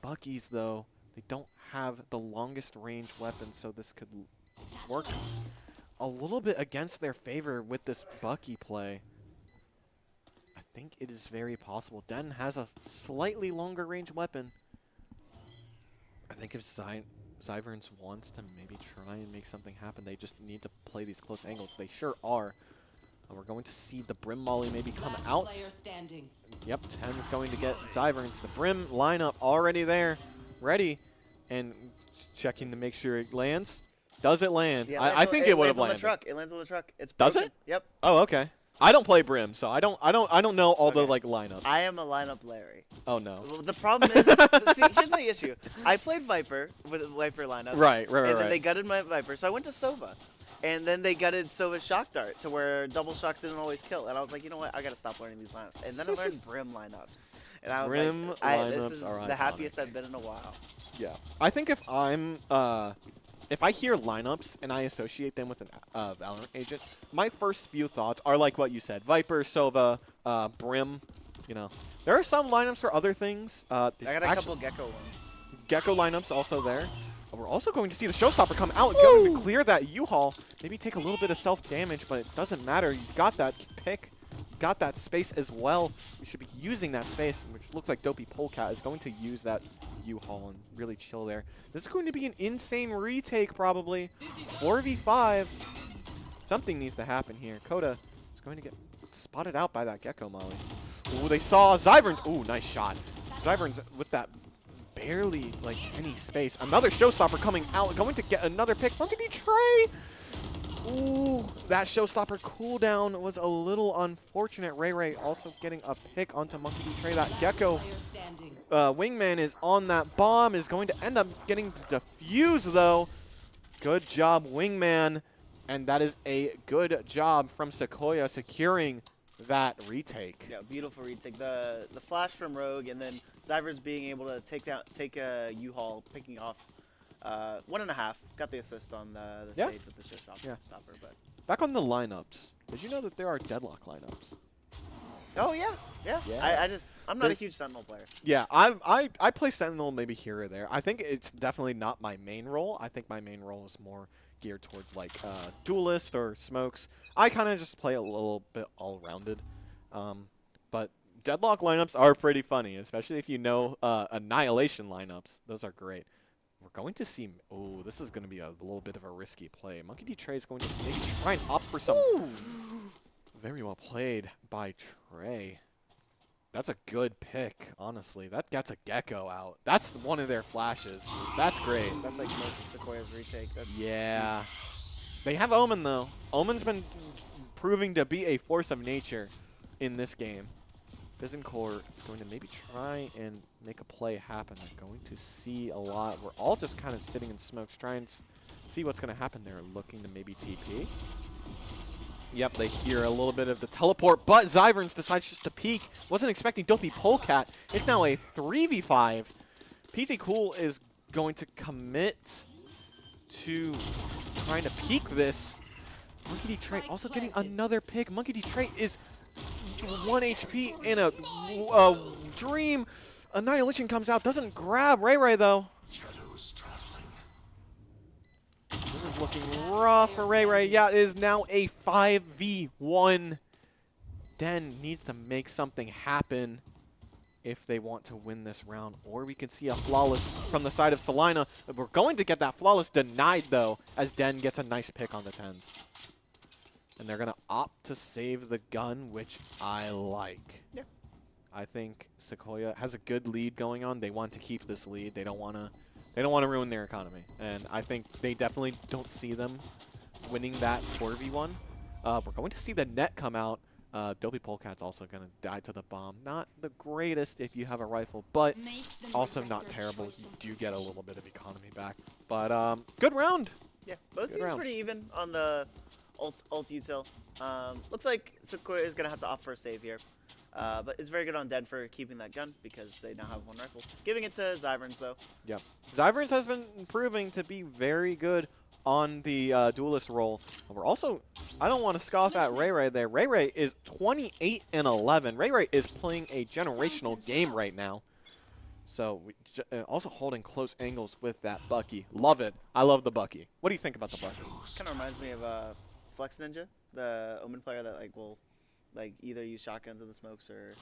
Buckies, though. They don't have the longest range weapon, so this could work a little bit against their favor with this Bucky play. I think it is very possible. Den has a slightly longer range weapon. I think if Zyverns wants to maybe try and make something happen, they just need to play these close angles. They sure are. We're going to see the Brim Molly maybe come Last out. player standing. Yep, 10's going to get Zyverns. The Brim lineup already there, ready, and checking to make sure it lands. Does it land? Yeah, I think it would have landed. It lands on the truck. It's Does broken. it? Yep. Oh, okay. I don't play Brim, so I don't know all the Okay. like lineups. I am a lineup Larry. Oh no. Well, the problem is, see, here's my issue. I played Viper with the Viper lineup. Right. And then they gutted my Viper, so I went to Sova. And then they gutted Sova's Shock Dart to where double shocks didn't always kill. And I was like, you know what? I got to stop learning these lineups. And then I learned Brim lineups. And I was Brim like, lineups this is are the iconic. happiest I've been in a while. Yeah. I think if I'm if I hear lineups and I associate them with an Valorant agent, my first few thoughts are like what you said: Viper, Sova, Brim. You know, there are some lineups for other things. I got a couple Gecko ones. Gecko lineups also there. We're also going to see the Showstopper come out, going to clear that U-Haul. Maybe take a little bit of self-damage, but it doesn't matter. You got that pick, got that space as well. We should be using that space, which looks like Dopey Polecat is going to use that U-Haul and really chill there. This is going to be an insane retake, probably. 4v5. Something needs to happen here. Coda is going to get spotted out by that Gecko Molly. Ooh, they saw Zyverns. Ooh, nice shot. Zyverns with that barely like any space. Another Showstopper coming out, going to get another pick. Monkey D. Trey. Ooh, that Showstopper cooldown was a little unfortunate. Ray also getting a pick onto Monkey D. Trey. That Gecko Player standing. wingman is on that bomb, is going to end up getting defused though. Good job, wingman. And that is a good job from Sequoyah securing that retake. Yeah, beautiful retake. The flash from Rogue, and then Zyver's being able to take a U-Haul, picking off 1.5. Got the assist on the Yeah. stage with the stopper. But Back on the lineups. Did you know that there are deadlock lineups? oh yeah. I'm not a There's- huge Sentinel player. Yeah, I play Sentinel maybe here or there. I think it's definitely not my main role. I think my main role is more geared towards like Duelist or Smokes. I kind of just play a little bit all-rounded. But deadlock lineups are pretty funny, especially if you know Annihilation lineups. Those are great. We're going to see... Oh, this is going to be a little bit of a risky play. Monkey D. Trey is going to maybe try and opt for some... Very well played by Trey. That's a good pick, honestly. That gets a Gecko out. That's one of their flashes. That's great. That's like most of Sequoiah's retake. That's Yeah. They have Omen, though. Omen's been proving to be a force of nature in this game. Fizencore is going to maybe try and make a play happen. They're going to see a lot. We're all just kind of sitting in smokes, trying to see what's going to happen there, looking to maybe TP. Yep, they hear a little bit of the teleport, but Zyverns decides just to peek. Wasn't expecting Dopey Polecat. It's now a 3v5. PZ Cool is going to commit to trying to peek this. Monkey D. Trey also getting another pick. Monkey D. Trey is 1 HP in a dream. Annihilation comes out, doesn't grab Ray though. This is looking rough for Ray. Yeah, it is now a 5v1. Den needs to make something happen if they want to win this round, or we can see a flawless from the side of Salina. We're going to get that flawless denied, though, as Den gets a nice pick on the 10s. And they're going to opt to save the gun, which I like. Yeah. I think Sequoyah has a good lead going on. They want to keep this lead. They don't want to ruin their economy. And I think they definitely don't see them winning that 4v1. We're going to see the net come out. Dopey Polecat's also going to die to the bomb. Not the greatest if you have a rifle, but also not terrible. You do get a little bit of economy back. But good round. Yeah, both Good teams round. pretty even on the ult util. Looks like Sequoyah is going to have to opt for a save here. But it's very good on Den for keeping that gun because they now have one rifle. Giving it to Zyverns, though. Yep. Zyverns has been proving to be very good on the duelist role. And we're also, I don't want to scoff at Ray Ray there. Ray Ray is 28 and 11. Ray Ray is playing a generational game right now. So also holding close angles with that Bucky. Love it. I love the Bucky. What do you think about the Bucky? Kind of reminds me of Flex Ninja, the Omen player that will either use shotguns in the smokes or.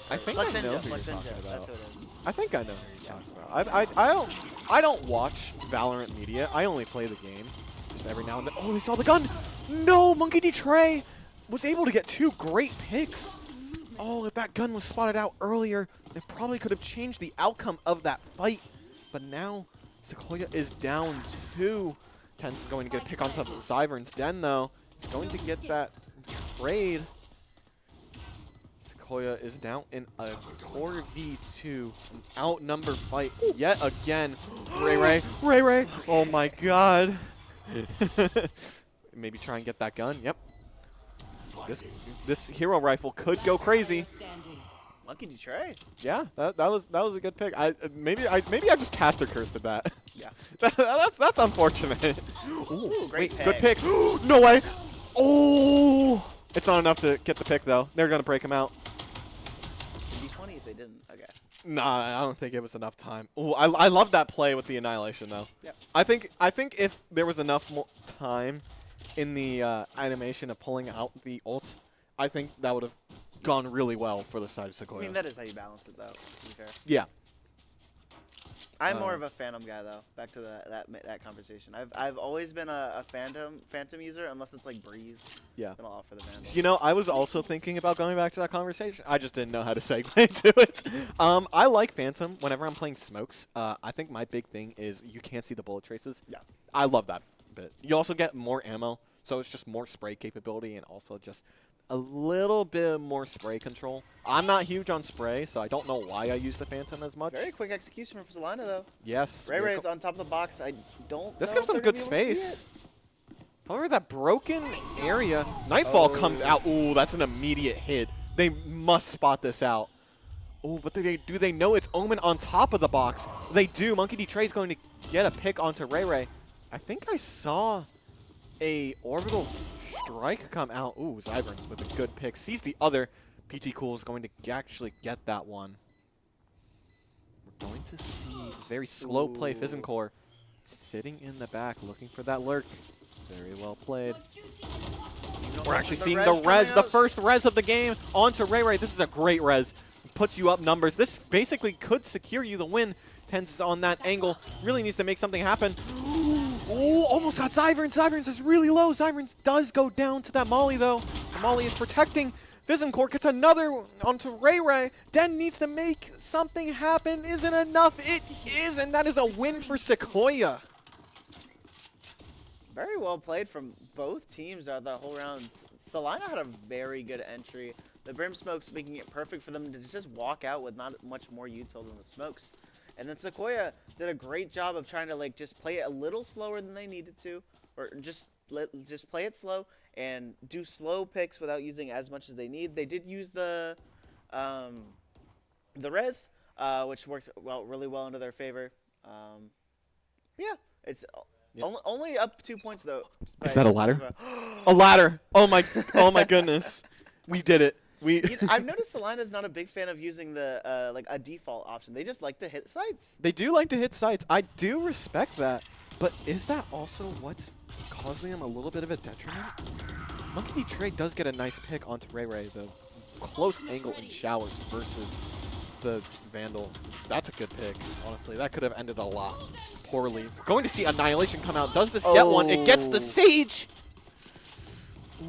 I think Flex I know Ninja. who Flex you're Ninja. talking about. That's who it is. I think I know who you're talking about. I don't watch Valorant media. I only play the game just every now and then. Oh, they saw the gun. No, Monkey D. Trey was able to get 2 great picks. Oh, if that gun was spotted out earlier, it probably could have changed the outcome of that fight. But now Sequoyah is down 2. Tense is going to get a pick onto Zyvern's Den, though. He's going to get that trade. Sequoyah is now in a 4v2, an outnumbered fight yet again. Ray Ray. Oh my God. Maybe try and get that gun. Yep. This hero rifle could go crazy. Lucky D. Trey. Yeah, that was a good pick. Maybe I just caster cursed at that. Yeah. that's unfortunate. Ooh, great wait, pick. good pick. No way. Oh, it's not enough to get the pick though. They're gonna break him out. D20 if they didn't. Okay. Nah, I don't think it was enough time. Ooh, I love that play with the annihilation though. Yeah. I think if there was enough more time in the animation of pulling out the ult, I think that would have gone really well for the side of Sequoyah. I mean, that is how you balance it, though, to be fair. Yeah. I'm more of a Phantom guy, though. Back to that conversation. I've always been a Phantom user, unless it's like Breeze. Yeah. Then I'll opt for the Vandal. You know, I was also thinking about going back to that conversation. I just didn't know how to segue to it. I like Phantom whenever I'm playing smokes. I think my big thing is you can't see the bullet traces. Yeah. I love that bit. You also get more ammo, so it's just more spray capability and also just a little bit more spray control. I'm not huge on spray, so I don't know why I use the Phantom as much. Very quick execution from Salina, though. Yes. Ray Ray's on top of the box. I don't This know gives if them they're good gonna be able to see space. However, that broken area, Nightfall Oh. comes out. Ooh, that's an immediate hit. They must spot this out. Oh, but do they know it's Omen on top of the box? They do. Monkey D. Trey's going to get a pick onto Ray Ray. I think I saw a orbital strike come out. Ooh, Zyverns with a good pick. Sees the other. PT Cool is going to actually get that one. We're going to see very slow play Fizencore sitting in the back looking for that lurk. Very well played. We're actually seeing the res, the first res of the game onto Ray Ray. This is a great res. Puts you up numbers. This basically could secure you the win. Tense is on that angle. Really needs to make something happen. Oh, almost got Zyverns. Zyverns is really low. Zyverns does go down to that Molly, though. The Molly is protecting. Fizencore gets another onto Ray Ray. Den needs to make something happen. Isn't enough. It is, and that is a win for Sequoyah. Very well played from both teams the whole round. Salina had a very good entry. The Brim Smokes making it perfect for them to just walk out with not much more util than the Smokes. And then Sequoyah did a great job of trying to just play it a little slower than they needed to, or just play it slow and do slow picks without using as much as they need. They did use the res, which worked really well into their favor. Yeah, it's only up 2 points though. Is that a ladder? A ladder! Oh my goodness, we did it. I've noticed Salina's not a big fan of using the a default option. They just like to hit sites. They do like to hit sites. I do respect that. But is that also what's causing them a little bit of a detriment? Monkey D. Trey does get a nice pick onto Ray Ray, the close angle in showers versus the Vandal. That's a good pick, honestly. That could have ended a lot poorly. We're going to see Annihilation come out. Does this get one? It gets the Sage!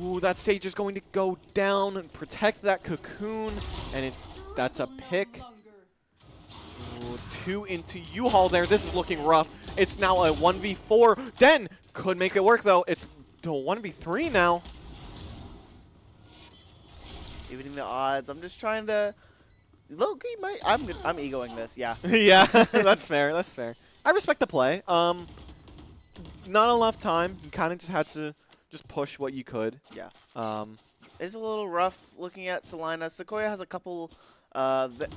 Ooh, that Sage is going to go down and protect that Cocoon, and that's a pick. Ooh, 2 into U-Haul there. This is looking rough. It's now a 1v4. Den could make it work, though. It's a 1v3 now. Evening the odds. I'm just trying to... Loki might... I'm egoing this, yeah. Yeah, that's fair. That's fair. I respect the play. Not enough time. You kind of just had to just push what you could. Yeah. It's a little rough looking at Salina. Sequoyah has a couple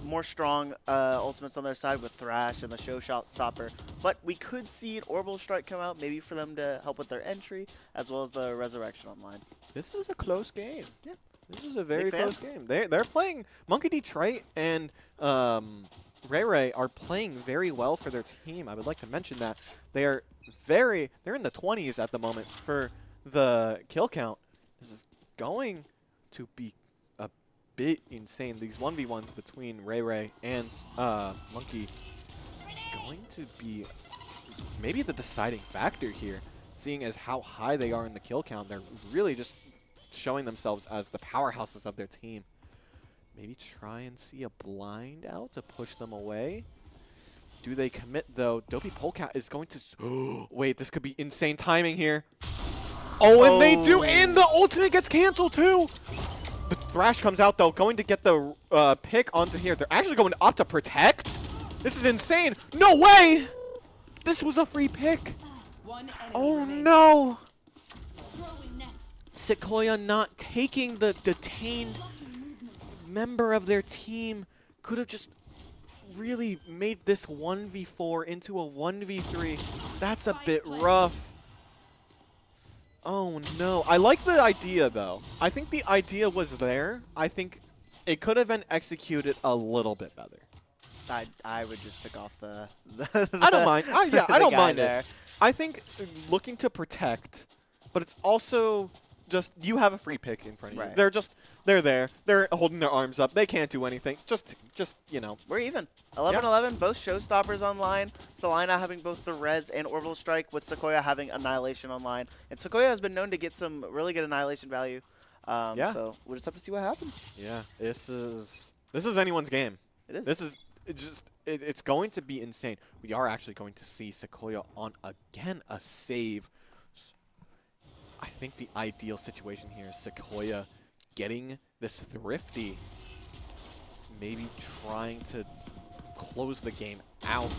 more strong ultimates on their side with Thrash and the show shot stopper. But we could see an Orbital Strike come out, maybe for them to help with their entry, as well as the Resurrection online. This is a close game. Yeah. This is a very fan. close game. They're playing Monkey Detroit and Ray Ray are playing very well for their team. I would like to mention that they're in the 20s at the moment for the kill count. This is going to be a bit insane. These 1v1s between Ray Ray and Monkey is going to be maybe the deciding factor here, seeing as how high they are in the kill count. They're really just showing themselves as the powerhouses of their team. Maybe try and see a blind out to push them away. Do they commit, though? Dopey Polecat is going to... Wait, this could be insane timing here. Oh, and they do, and the ultimate gets canceled, too! The Thrash comes out, though, going to get the pick onto here. They're actually going to opt to protect? This is insane. No way! This was a free pick. Oh, no! Sequoyah not taking the detained member of their team. Could have just really made this 1v4 into a 1v3. That's a bit rough. Oh no. I like the idea though. I think the idea was there. I think it could have been executed a little bit better. I would just pick off the I don't mind. Yeah, I don't mind there. it. I think looking to protect, but it's also just you have a free pick in front of you. Right. They're there. They're holding their arms up. They can't do anything. Just you know. We're even. 11-11, both showstoppers online. Salina having both the Res and Orbital Strike, with Sequoyah having Annihilation online. And Sequoyah has been known to get some really good Annihilation value. Yeah. So we'll just have to see what happens. Yeah. This is anyone's game. It is. This is it's going to be insane. We are actually going to see Sequoyah on again a save. I think the ideal situation here is Sequoyah getting this thrifty, maybe trying to close the game out.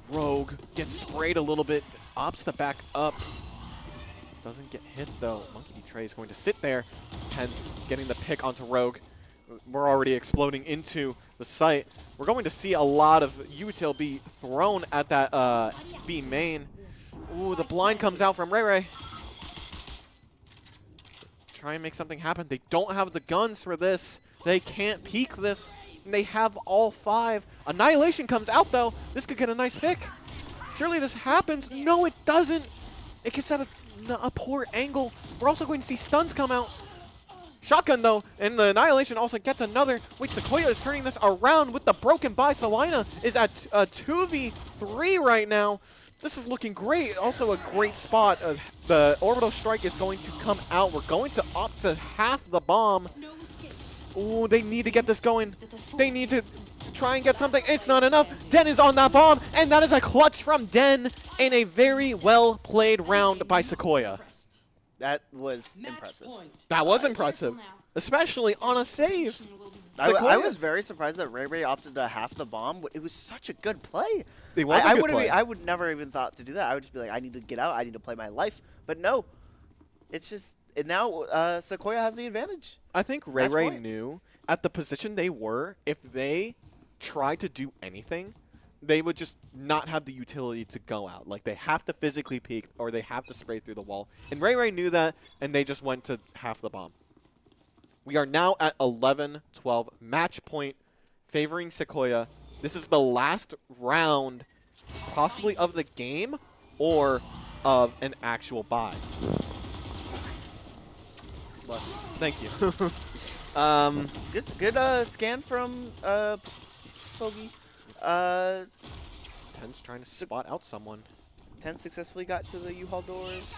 Rogue gets sprayed a little bit, opts to back up. Doesn't get hit though. Monkey Detroit is going to sit there. Tense getting the pick onto Rogue. We're already exploding into the site. We're going to see a lot of util be thrown at that B main. Ooh, the blind comes out from Ray Ray. Try and make something happen. They don't have the guns for this. They can't peek this. And they have all 5. Annihilation comes out, though. This could get a nice pick. Surely this happens. No, it doesn't. It gets at a poor angle. We're also going to see stuns come out. Shotgun, though, and the Annihilation also gets another. Wait, Sequoyah is turning this around with the broken by. Salina is at 2v3 right now. This is looking great. Also a great spot. The Orbital Strike is going to come out. We're going to opt to half the bomb. Ooh, they need to get this going. They need to try and get something. It's not enough. Den is on that bomb, and that is a clutch from Den in a very well-played round by Sequoyah. That was impressive. That was impressive, especially on a save. I was very surprised that Ray Ray opted to half the bomb. It was such a good play. It was a good play. I would never even thought to do that. I would just be like, I need to get out. I need to play my life. But no, it's just now Sequoyah has the advantage. I think Ray Ray knew at the position they were, if they tried to do anything, they would just not have the utility to go out. Like, they have to physically peek or they have to spray through the wall. And Ray Ray knew that, and they just went to half the bomb. We are now at 11-12, match point favoring Sequoyah. This is the last round, possibly of the game or of an actual bye. Bless you. Thank you. Good scan from Pogi. Ten's trying to spot out someone. 10 successfully got to the U-Haul doors.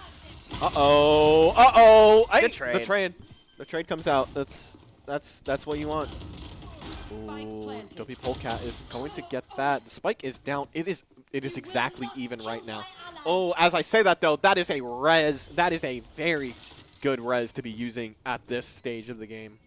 Uh-oh. Uh-oh. Good trade. The trade comes out. That's what you want. Ooh, Dopey Polecat is going to get that. The spike is down. It is exactly even right now. Oh, as I say that, though, that is a res. That is a very good res to be using at this stage of the game.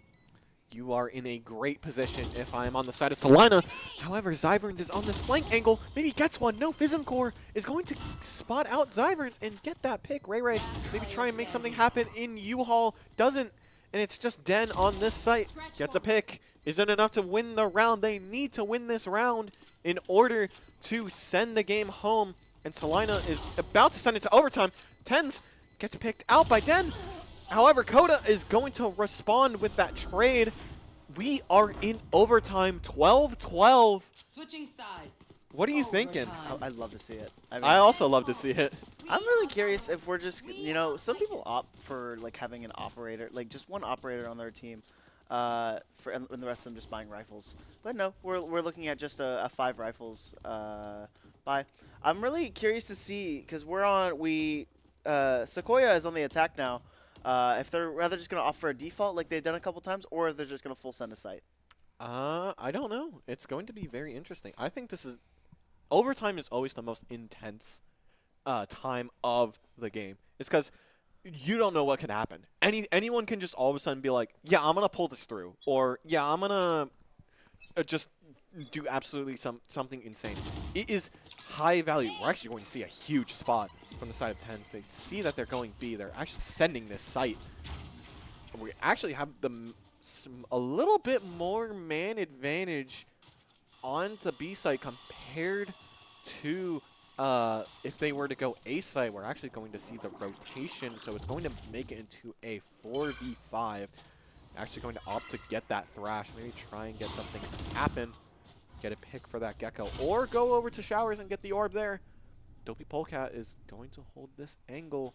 You are in a great position if I am on the side of Salina. However, Zyverns is on this flank angle. Maybe gets one. No, Physm Core is going to spot out Zyverns and get that pick. Ray Ray maybe try and make something happen in U-Haul. Doesn't. and it's just Den on this site. Gets a pick. Isn't enough to win the round. They need to win this round in order to send the game home. And Salina is about to send it to overtime. Tens gets picked out by Den. However, Coda is going to respond with that trade. We are in overtime, 12-12. Switching sides. What are you thinking? Overtime. I'd love to see it. I also love to see it. I'm really curious if we're just, you know, some people opt for like having an operator, like just one operator on their team, and the rest of them just buying rifles. But no, we're looking at just a 5 rifles buy. I'm really curious to see because Sequoyah is on the attack now. If they're rather just gonna offer a default like they've done a couple times, or if they're just gonna full send a site. I don't know. It's going to be very interesting. I think this is overtime is always the most intense time of the game. It's because you don't know what could happen. Anyone can just all of a sudden be like, yeah, I'm gonna pull this through, or yeah, I'm gonna just do absolutely something insane. It is high value. We're actually going to see a huge spot from the side of Tens. They see that they're going B. They're actually sending this site. We actually have a little bit more man advantage on the B site compared to if they were to go A site. We're actually going to see the rotation, so it's going to make it into a 4v5. Actually going to opt to get that Thrash, maybe try and get something to happen. Get a pick for that Gecko, or go over to Showers and get the orb there. Dopey Polecat is going to hold this angle.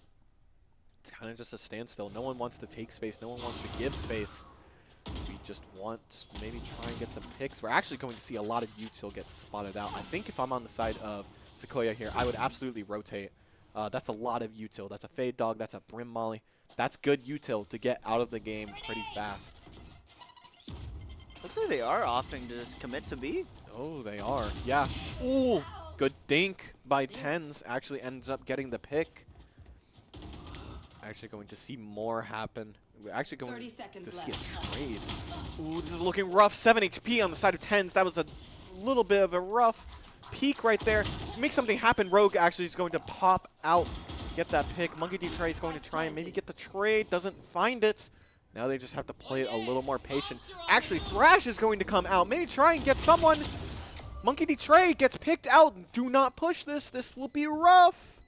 It's kind of just a standstill. No one wants to take space. No one wants to give space. We just want to maybe try and get some picks. We're actually going to see a lot of util get spotted out. I think if I'm on the side of Sequoyah here, I would absolutely rotate. That's a lot of util. That's a Fade Dog. That's a Brim Molly. That's good util to get out of the game pretty fast. Looks like they are opting to just commit to B. Oh, they are. Yeah. Ooh, good dink by Tens. Actually ends up getting the pick. Actually going to see more happen. We're actually going to see a trade. Ooh, this is looking rough. 7 HP on the side of Tens. That was a little bit of a rough peak right there. Make something happen. Rogue actually is going to pop out, get that pick. Monkey D Trey is going to try and maybe get the trade. Doesn't find it. Now they just have to play it a little more patient. Actually, Thrash is going to come out. Maybe try and get someone. Monkey D Trey gets picked out. Do not push this. This will be rough.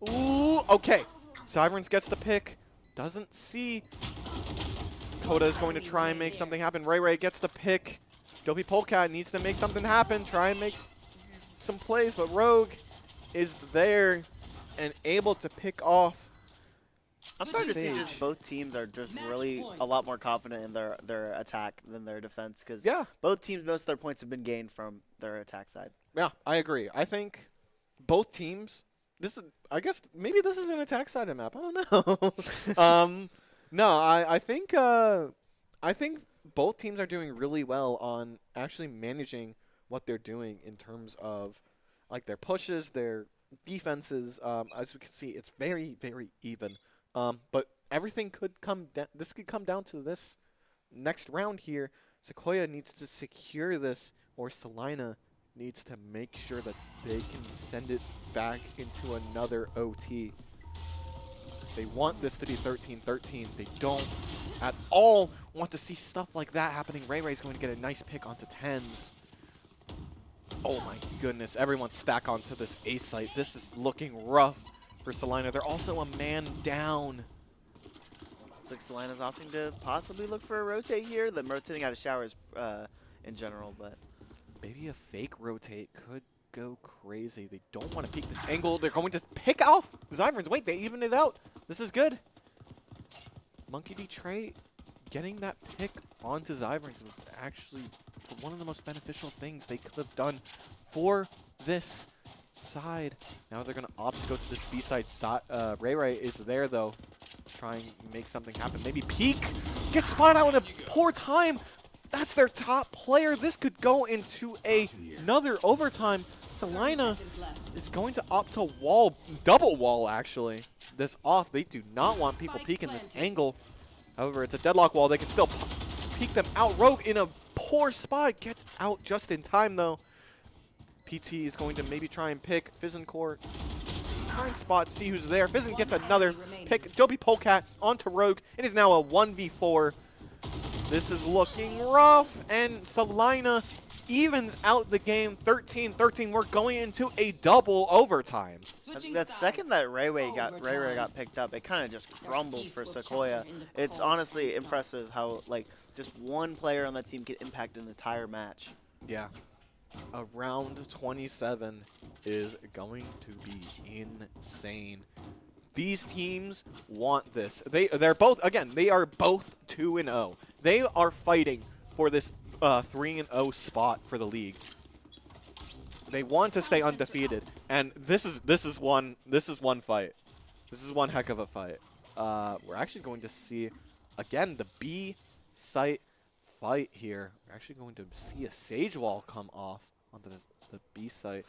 Ooh, okay. Zyverns gets the pick. Doesn't see. Coda is going to try and make something happen. Ray gets the pick. Dopey Polecat needs to make something happen. Try and make some plays, but Rogue is there and able to pick off. I'm starting to see just both teams are just really a lot more confident in their attack than their defense because both teams, most of their points have been gained from their attack side. Yeah, I agree. I think both teams. I guess maybe this is an attack side of the map. I don't know. No, I think both teams are doing really well on actually managing what they're doing in terms of like their pushes, their defenses. As we can see, it's very, very even. But everything could come down. This could come down to this next round here. Sequoyah needs to secure this, or Salina needs to make sure that they can send it back into another OT. They want this to be 13-13. They don't at all want to see stuff like that happening. Ray's going to get a nice pick onto Tens. Oh my goodness, everyone stack onto this A site. This is looking rough for Salina. They're also a man down. Looks like Salina's opting to possibly look for a rotate here. Them rotating out of Showers in general, but maybe a fake rotate could go crazy. They don't want to peek this angle. They're going to pick off Zyverns. Wait, they evened it out. This is good. Monkey D Trey getting that pick onto Zyverns was actually one of the most beneficial things they could have done for this side. Now they're going to opt to go to the B side. Ray is there, though. Try and make something happen. Maybe peek. Gets spotted out in a poor time. That's their top player. This could go into another overtime. Salina is going to opt to wall, double wall actually, this off. They do not want people peeking this angle. However, it's a deadlock wall. They can still peek them out. Rogue in a poor spot. Gets out just in time though. PT is going to maybe try and pick. Fizzon Core try and spot, see who's there. Fizzin gets another pick. Dopey Polecat onto Rogue. It is now a 1v4. This is looking rough, and Salina evens out the game 13-13. We're going into a double overtime. That second that Rayway got picked up, it kind of just crumbled for Sequoyah. It's honestly impressive how like just one player on that team can impact an entire match. Yeah. Round 27 is going to be insane. These teams want this. They're both, again, they are both 2-0. They are fighting for this 3-0 spot for the league. They want to stay undefeated, and this is one fight. This is one heck of a fight. We're actually going to see again the B site fight here. We're actually going to see a Sage Wall come off onto the B site.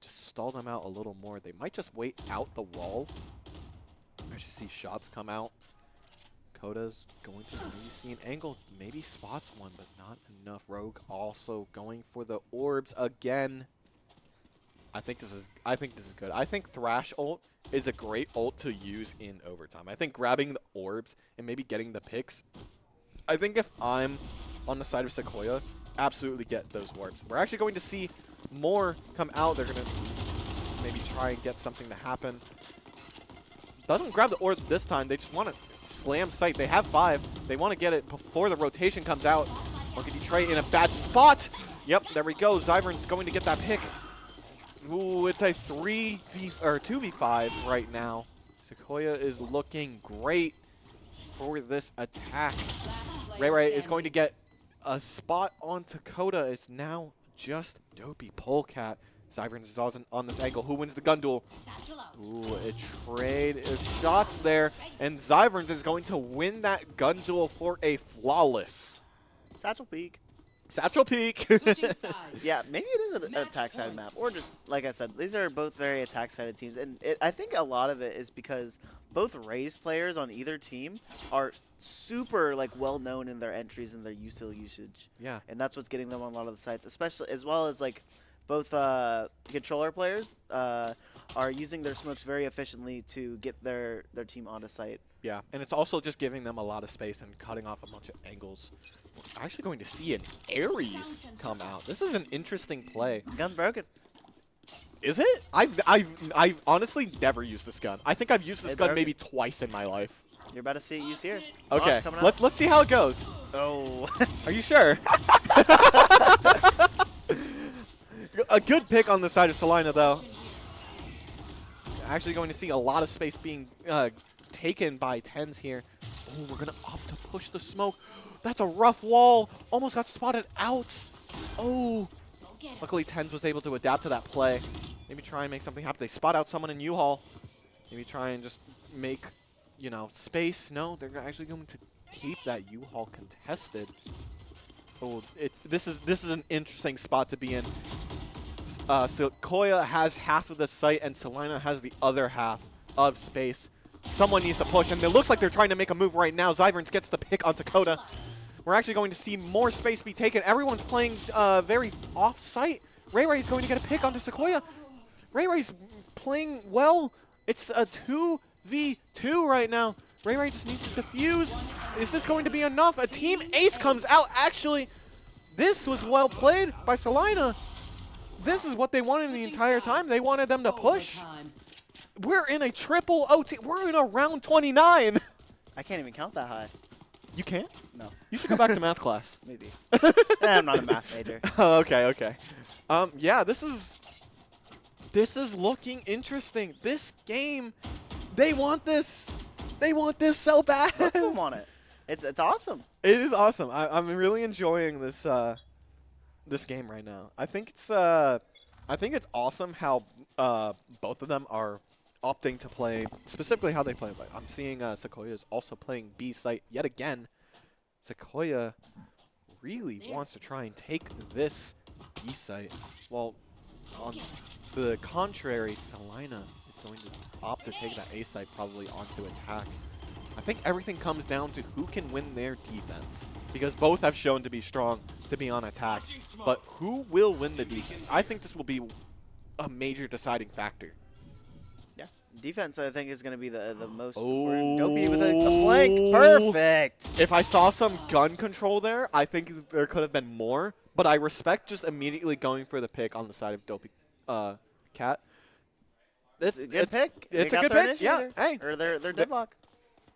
Just stall them out a little more. They might just wait out the wall. I actually see shots come out. Koda's going to maybe see an angle, maybe spots one, but not enough. Rogue also going for the orbs again. I think this is good. I think Thrash ult is a great ult to use in overtime. I think grabbing the orbs and maybe getting the picks. I think if I'm on the side of Sequoyah, absolutely get those orbs. We're actually going to see more come out. They're going to maybe try and get something to happen. Doesn't grab the orb this time. They just want to slam site. They have 5. They want to get it before the rotation comes out. Look at Detroit in a bad spot. Yep, there we go. Zyvern's going to get that pick. Ooh, it's a 2v5 right now. Sequoyah is looking great for this attack. Ray is going to get a spot onto Koda. It's now just Dopey Polecat. Zyvern is on this angle. Who wins the gun duel? Ooh, a trade of shots there. And Zyvern is going to win that gun duel for a flawless. Satchel Peak. Satchel Peak. Yeah, maybe it is an attack-sided map. Or just, like I said, these are both very attack-sided teams. And I think a lot of it is because both Raze players on either team are super well-known in their entries and their USIL usage. Yeah. And that's what's getting them on a lot of the sites, especially as well as both controller players are using their smokes very efficiently to get their team onto site. Yeah, and it's also just giving them a lot of space and cutting off a bunch of angles. We're actually going to see an Ares come out. This is an interesting play. Gun's broken. Is it? I've honestly never used this gun. I think I've used this gun maybe twice in my life. You're about to see it used here. Okay, let's see how it goes. Oh. Are you sure? A good pick on the side of Salina, though. Actually going to see a lot of space being taken by Tens here. Oh, we're going to opt to push the smoke. That's a rough wall. Almost got spotted out. Oh. Luckily, Tens was able to adapt to that play. Maybe try and make something happen. They spot out someone in U-Haul. Maybe try and just make, space. No, they're actually going to keep that U-Haul contested. Oh, this is an interesting spot to be in. Sequoyah has half of the site, and Salina has the other half of space. Someone needs to push, and it looks like they're trying to make a move right now. Zyverns gets the pick onto Koda. We're actually going to see more space be taken. Everyone's playing very off-site. Ray's going to get a pick onto Sequoyah. Ray's playing well. It's a 2v2 right now. Ray just needs to defuse. Is this going to be enough? A team ace comes out. Actually, this was well played by Salina. This is what they wanted the entire time. They wanted them to push. We're in a triple OT. We're in a round 29. I can't even count that high. You can't? No. You should go back to math class. Maybe. I'm not a math major. Oh, okay. Yeah, this is looking interesting. This game, they want this. They want this so bad. Both of them want it. It's awesome. It is awesome. I'm really enjoying this this game right now. I think it's awesome how both of them are opting to play, specifically how they play. Like, I'm seeing Sequoyah is also playing B site yet again. Sequoyah really wants to try and take this B site. Well, on the contrary, Salina is going to opt to take that A site probably onto attack. I think everything comes down to who can win their defense, because both have shown to be strong to be on attack, but who will win the defense? I think this will be a major deciding factor. Yeah, Defense, I think, is going to be the most Oh. important. Dopey with a flank. Perfect. If I saw some gun control there, I think there could have been more. But I respect just immediately going for the pick on the side of Dopey Cat. It's a good pick. It's They a got good their pick. Yeah. initiator. Hey. Or their deadlock.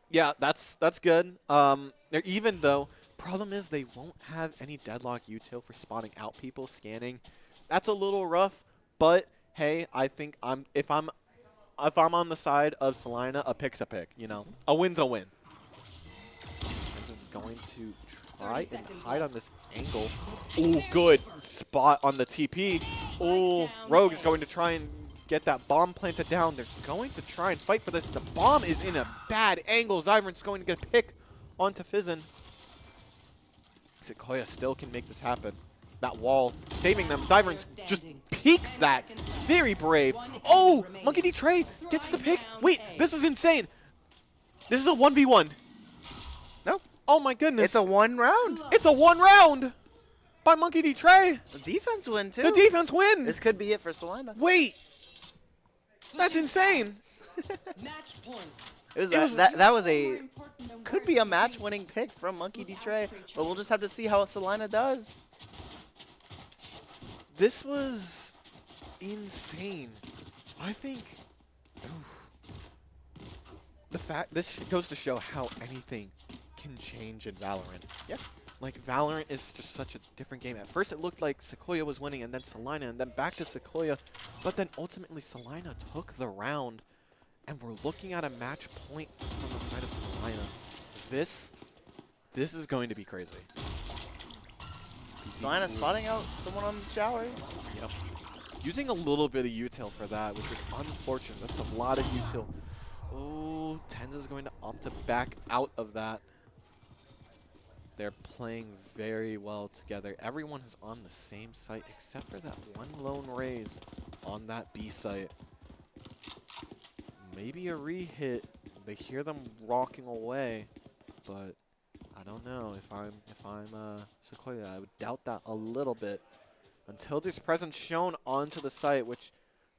Yeah, that's good. They're even though. Problem is they won't have any deadlock util for spotting out people, scanning. That's a little rough. But hey, I think if I'm on the side of Salina, a pick's a pick. You know, a win's a win. I'm just going to try and hide on this angle. Ooh, good spot on the TP. Ooh, Rogue is going to try and get that bomb planted down. They're going to try and fight for this. The bomb is in a bad angle. Zyvern's going to get a pick onto Fizzin. Sequoyah still can make this happen. That wall saving them. Zyvern's just peeks that. Very brave. Oh, Monkey D. Trey gets the pick. Wait, this is insane. This is a 1v1. Nope. Oh my goodness. It's a 1 round. It's a 1 round by Monkey D. Trey. The defense win, too. The defense win. This could be it for Salina. Wait. That's insane. Match point. That was a could be a match-winning pick from Monkey D. Trey, but we'll just have to see how Salina does. This was insane. I think this goes to show how anything can change in Valorant. Yeah. Like, Valorant is just such a different game. At first, it looked like Sequoyah was winning, and then Salina, and then back to Sequoyah. But then, ultimately, Salina took the round, and we're looking at a match point from the side of Salina. This is going to be crazy. Salina spotting out someone on the showers. Yep. Using a little bit of util for that, which is unfortunate. That's a lot of util. Oh, Tens is going to opt to back out of that. They're playing very well together. Everyone is on the same site except for that one lone raise on that B site. Maybe a re-hit. They hear them rocking away, but I don't know. If I'm Sequoyah, I would doubt that a little bit until there's presence shown onto the site, which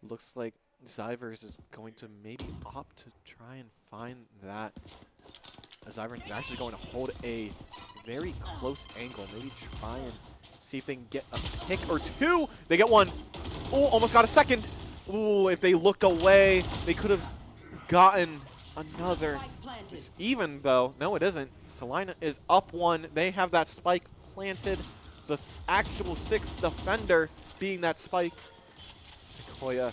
looks like Zyvers is going to maybe opt to try and find that. Zyvers is actually going to hold a very close angle. Maybe try and see if they can get a pick or two. They get one. Oh, almost got a second. Ooh, if they look away, they could have gotten another. It's even though. No, it isn't. Salina is up one. They have that spike planted. The actual sixth defender being that spike. Sequoyah.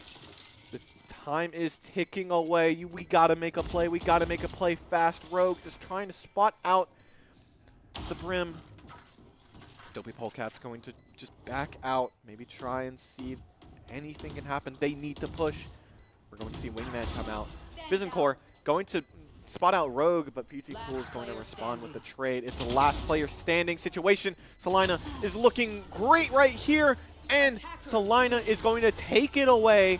The time is ticking away. We got to make a play. We got to make a play fast. Rogue is trying to spot out the brim. Dopey Polecat's going to just back out. Maybe try and see if anything can happen. They need to push. We're going to see Wingman come out. Vizencore going to spot out Rogue, but PT Cool is going to respond with the trade. It's a last player standing situation. Salina is looking great right here, and Salina is going to take it away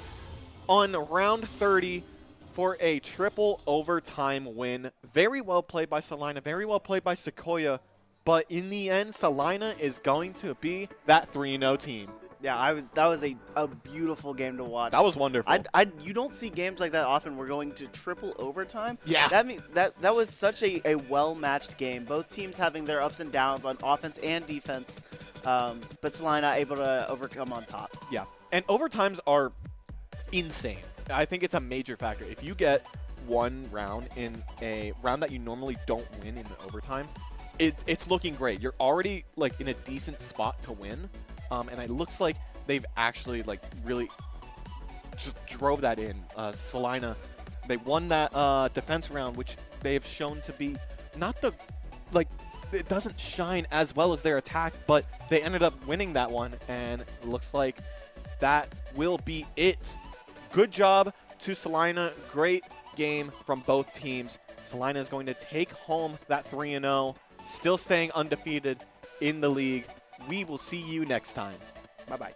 on round 30 for a triple overtime win. Very well played by Salina, very well played by Sequoyah, but in the end, Salina is going to be that 3-0 team. Yeah, that was a beautiful game to watch. That was wonderful. You don't see games like that often. We're going to triple overtime. Yeah. That was such a well-matched game. Both teams having their ups and downs on offense and defense, but Salina able to overcome on top. Yeah, and overtimes are insane. I think it's a major factor. If you get one round in a round that you normally don't win in the overtime, it's looking great. You're already like in a decent spot to win. And it looks like they've actually like really just drove that in. Salina, they won that defense round, which they have shown to be not the, like, it doesn't shine as well as their attack, but they ended up winning that one, and it looks like that will be it. Good job to Salina. Great game from both teams. Salina is going to take home that 3-0, still staying undefeated in the league. We will see you next time. Bye-bye.